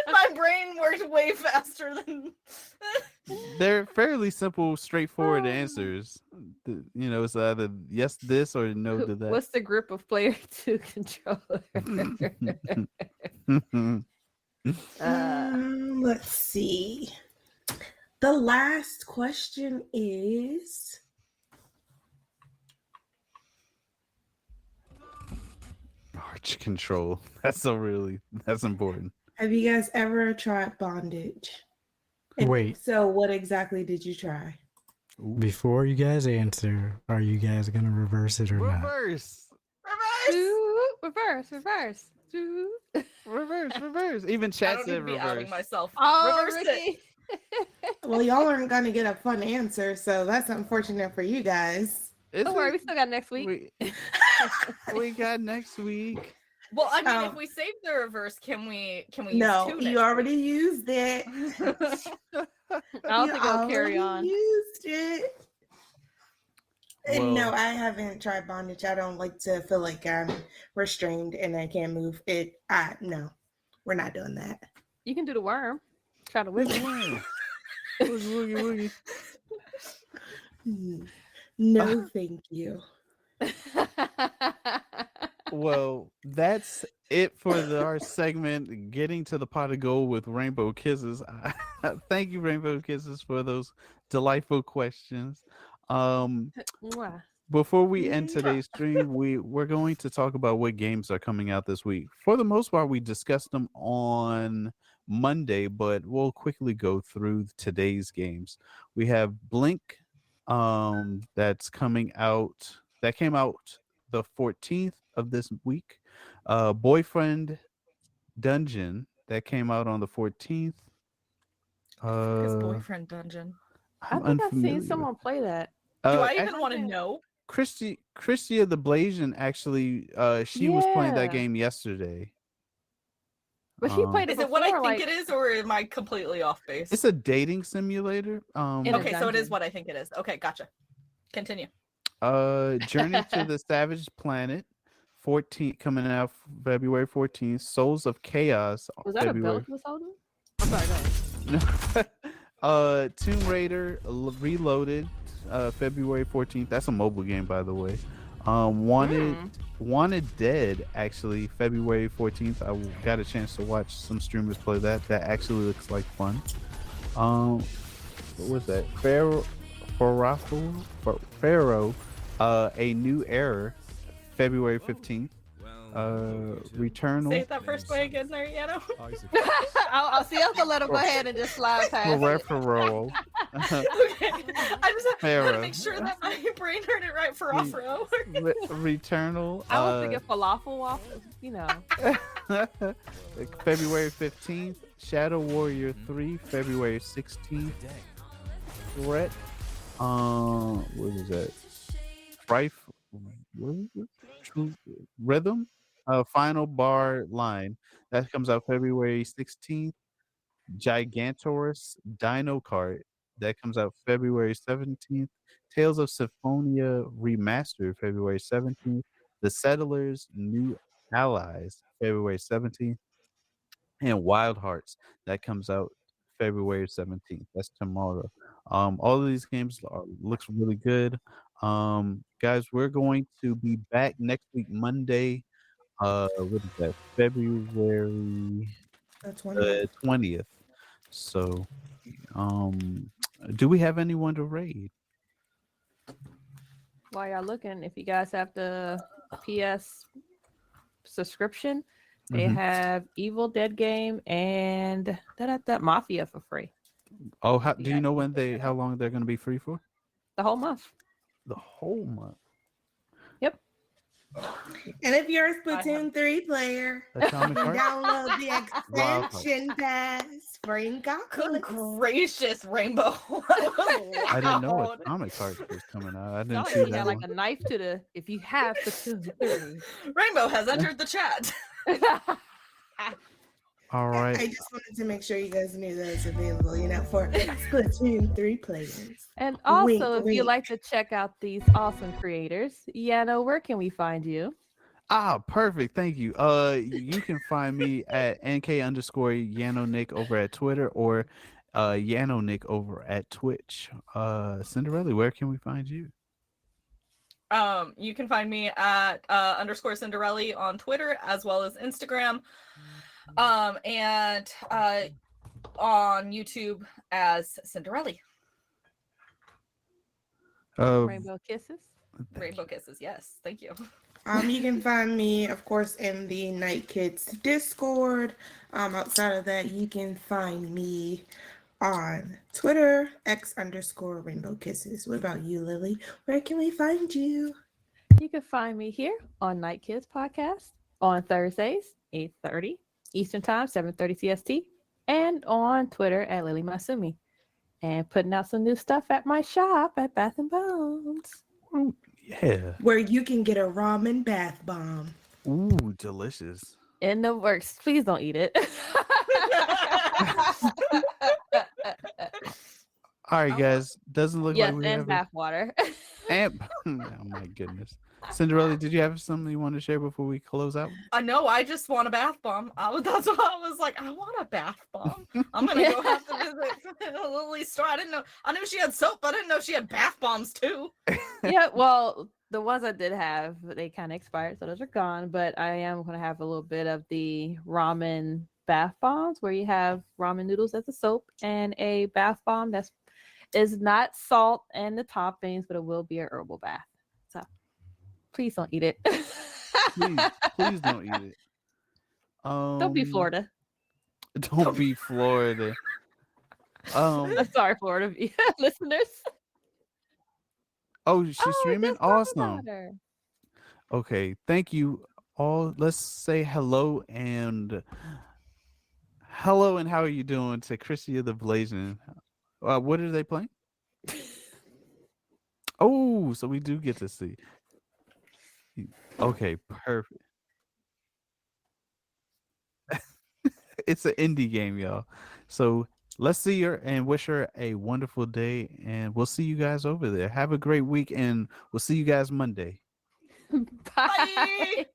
My brain worked way faster than. They're fairly simple, straightforward answers. You know, it's either yes this or no to that. What's the grip of player two controller? Let's see. The last question is Arch control. That's important. have you guys ever tried bondage? And Wait. So what exactly did you try? Before you guys answer, are you guys gonna reverse it or not? Reverse. Reverse. Reverse. Even I chat don't need said to be outing reverse. myself. Oh, Reverse it. Ricky. Well, y'all aren't gonna get a fun answer, so that's unfortunate for you guys. Don't worry, we still got next week. We got next week. Well, I mean, Oh. if we save the reverse, can we No, use two you next already used it. I don't think it'll carry on. Used it. And no, Well- I haven't tried bondage. I don't like to feel like I'm restrained and I can't move. No, we're not doing that. You can do the worm. Try to wiggle. Woogie. No, thank you. Well, that's it for our segment, Getting to the Pot of Gold with Rainbow Kisses. Thank you, Rainbow Kisses, for those delightful questions. Mwah. before we end today's stream, we're going to talk about what games are coming out this week. For the most part, we discussed them on Monday, but we'll quickly go through today's games. We have Blink, that's coming out. That came out the 14th of this week. Boyfriend Dungeon that came out on the 14th. His boyfriend dungeon. I think I've seen someone play that. Do I even want to know? Christia the Blasian actually, she was playing that game yesterday. But she played it Is before, it what I think like, it is, or am I completely off base? It's a dating simulator. Okay, so it is what I think it is. Okay, gotcha. Continue. Journey to the Savage Planet, 14 coming out February 14th. Souls of Chaos. Was that February. a belt he was holding? I'm sorry, go ahead. Tomb Raider Reloaded, February 14th. That's a mobile game, by the way. Wanted Dead, actually, February 14th. I got a chance to watch some streamers play that. That actually looks like fun. What was that? Pharaoh, A New Era, February 15th. Returnal. Say it that first way again there, Yano. I'll see. I'm gonna let him go ahead and just slide past. Peripheral. Okay. I just want Pharaoh. to make sure that my brain heard it right for Afro. Returnal. I was thinking falafel waffles, you know. February 15th. Shadow Warrior 3, February 16th. Threat. What is that? Rife. What is it? True Rhythm. Final Bar Line. That comes out February 16th. Gigantorus Dino Kart. That comes out February 17th. Tales of Symphonia Remastered, February 17th. The Settlers New Allies, February 17th. And Wild Hearts. That comes out February 17th. That's tomorrow. All of these games looks really good. Guys, we're going to be back next week, Monday. What is that? February The 20th. So, do we have anyone to raid? While y'all looking, if you guys have the PS subscription, they have Evil Dead game and that Mafia for free. Oh, do you know how long they're going to be free for? The whole month. The whole month. Yep. And if you're a Splatoon 3 player, you can Atomic Heart? download the expansion pass for Good Ingoku. gracious, Rainbow. I didn't know Atomic Heart was coming out. I didn't see You that got like one. a knife to the if you have the Rainbow has entered the chat. All right. I just wanted to make sure you guys knew that it's available, for Splatoon 3 players. And also, Wink, if you wink. like to check out these awesome creators, Yano, where can we find you? Perfect. Thank you. You can find me at NK_Yanonick over at Twitter or Yanonick over at Twitch. Cynderelle, where can we find you? You can find me at _Cynderelle on Twitter as well as Instagram. And on YouTube as Cynderelle. Rainbow Kisses. Rainbow Kisses, yes. Thank you. You can find me, of course, in the Night Kids Discord. Outside of that, you can find me on Twitter, X_Rainbow_Kisses. What about you, Lily? Where can we find you? You can find me here on Night Kids Podcast on Thursdays, 8:30 Eastern Time, 7:30 CST, and on Twitter at LilyMasume. And putting out some new stuff at my shop at Bath & Bones. Ooh, yeah. Where you can get a ramen bath bomb. Ooh, delicious. In the works. Please don't eat it. All right, guys. Doesn't look yes, like we and have bath water. and oh my goodness. Cynderelle, did you have something you want to share before we close out? No, I just want a bath bomb. That's what I was like. I want a bath bomb. I'm gonna go have to visit Lily's store. I didn't know. I knew she had soap. I didn't know she had bath bombs too. Yeah, well, the ones I did have, they kind of expired, so those are gone. But I am going to have a little bit of the ramen bath bombs, where you have ramen noodles as a soap and a bath bomb is not salt and the toppings, but it will be a herbal bath. So Please don't eat it. Please don't eat it. Don't be Florida. Don't be Florida. I'm sorry, Florida listeners. Oh, she's streaming? Just talk about Awesome. her. Okay, thank you all. Let's say hello and how are you doing to Chrissy of the Blazing? What are they playing? Oh, so we do get to see. Okay, perfect. It's an indie game, y'all. So let's see her and wish her a wonderful day. And we'll see you guys over there. Have a great week, and we'll see you guys Monday. Bye.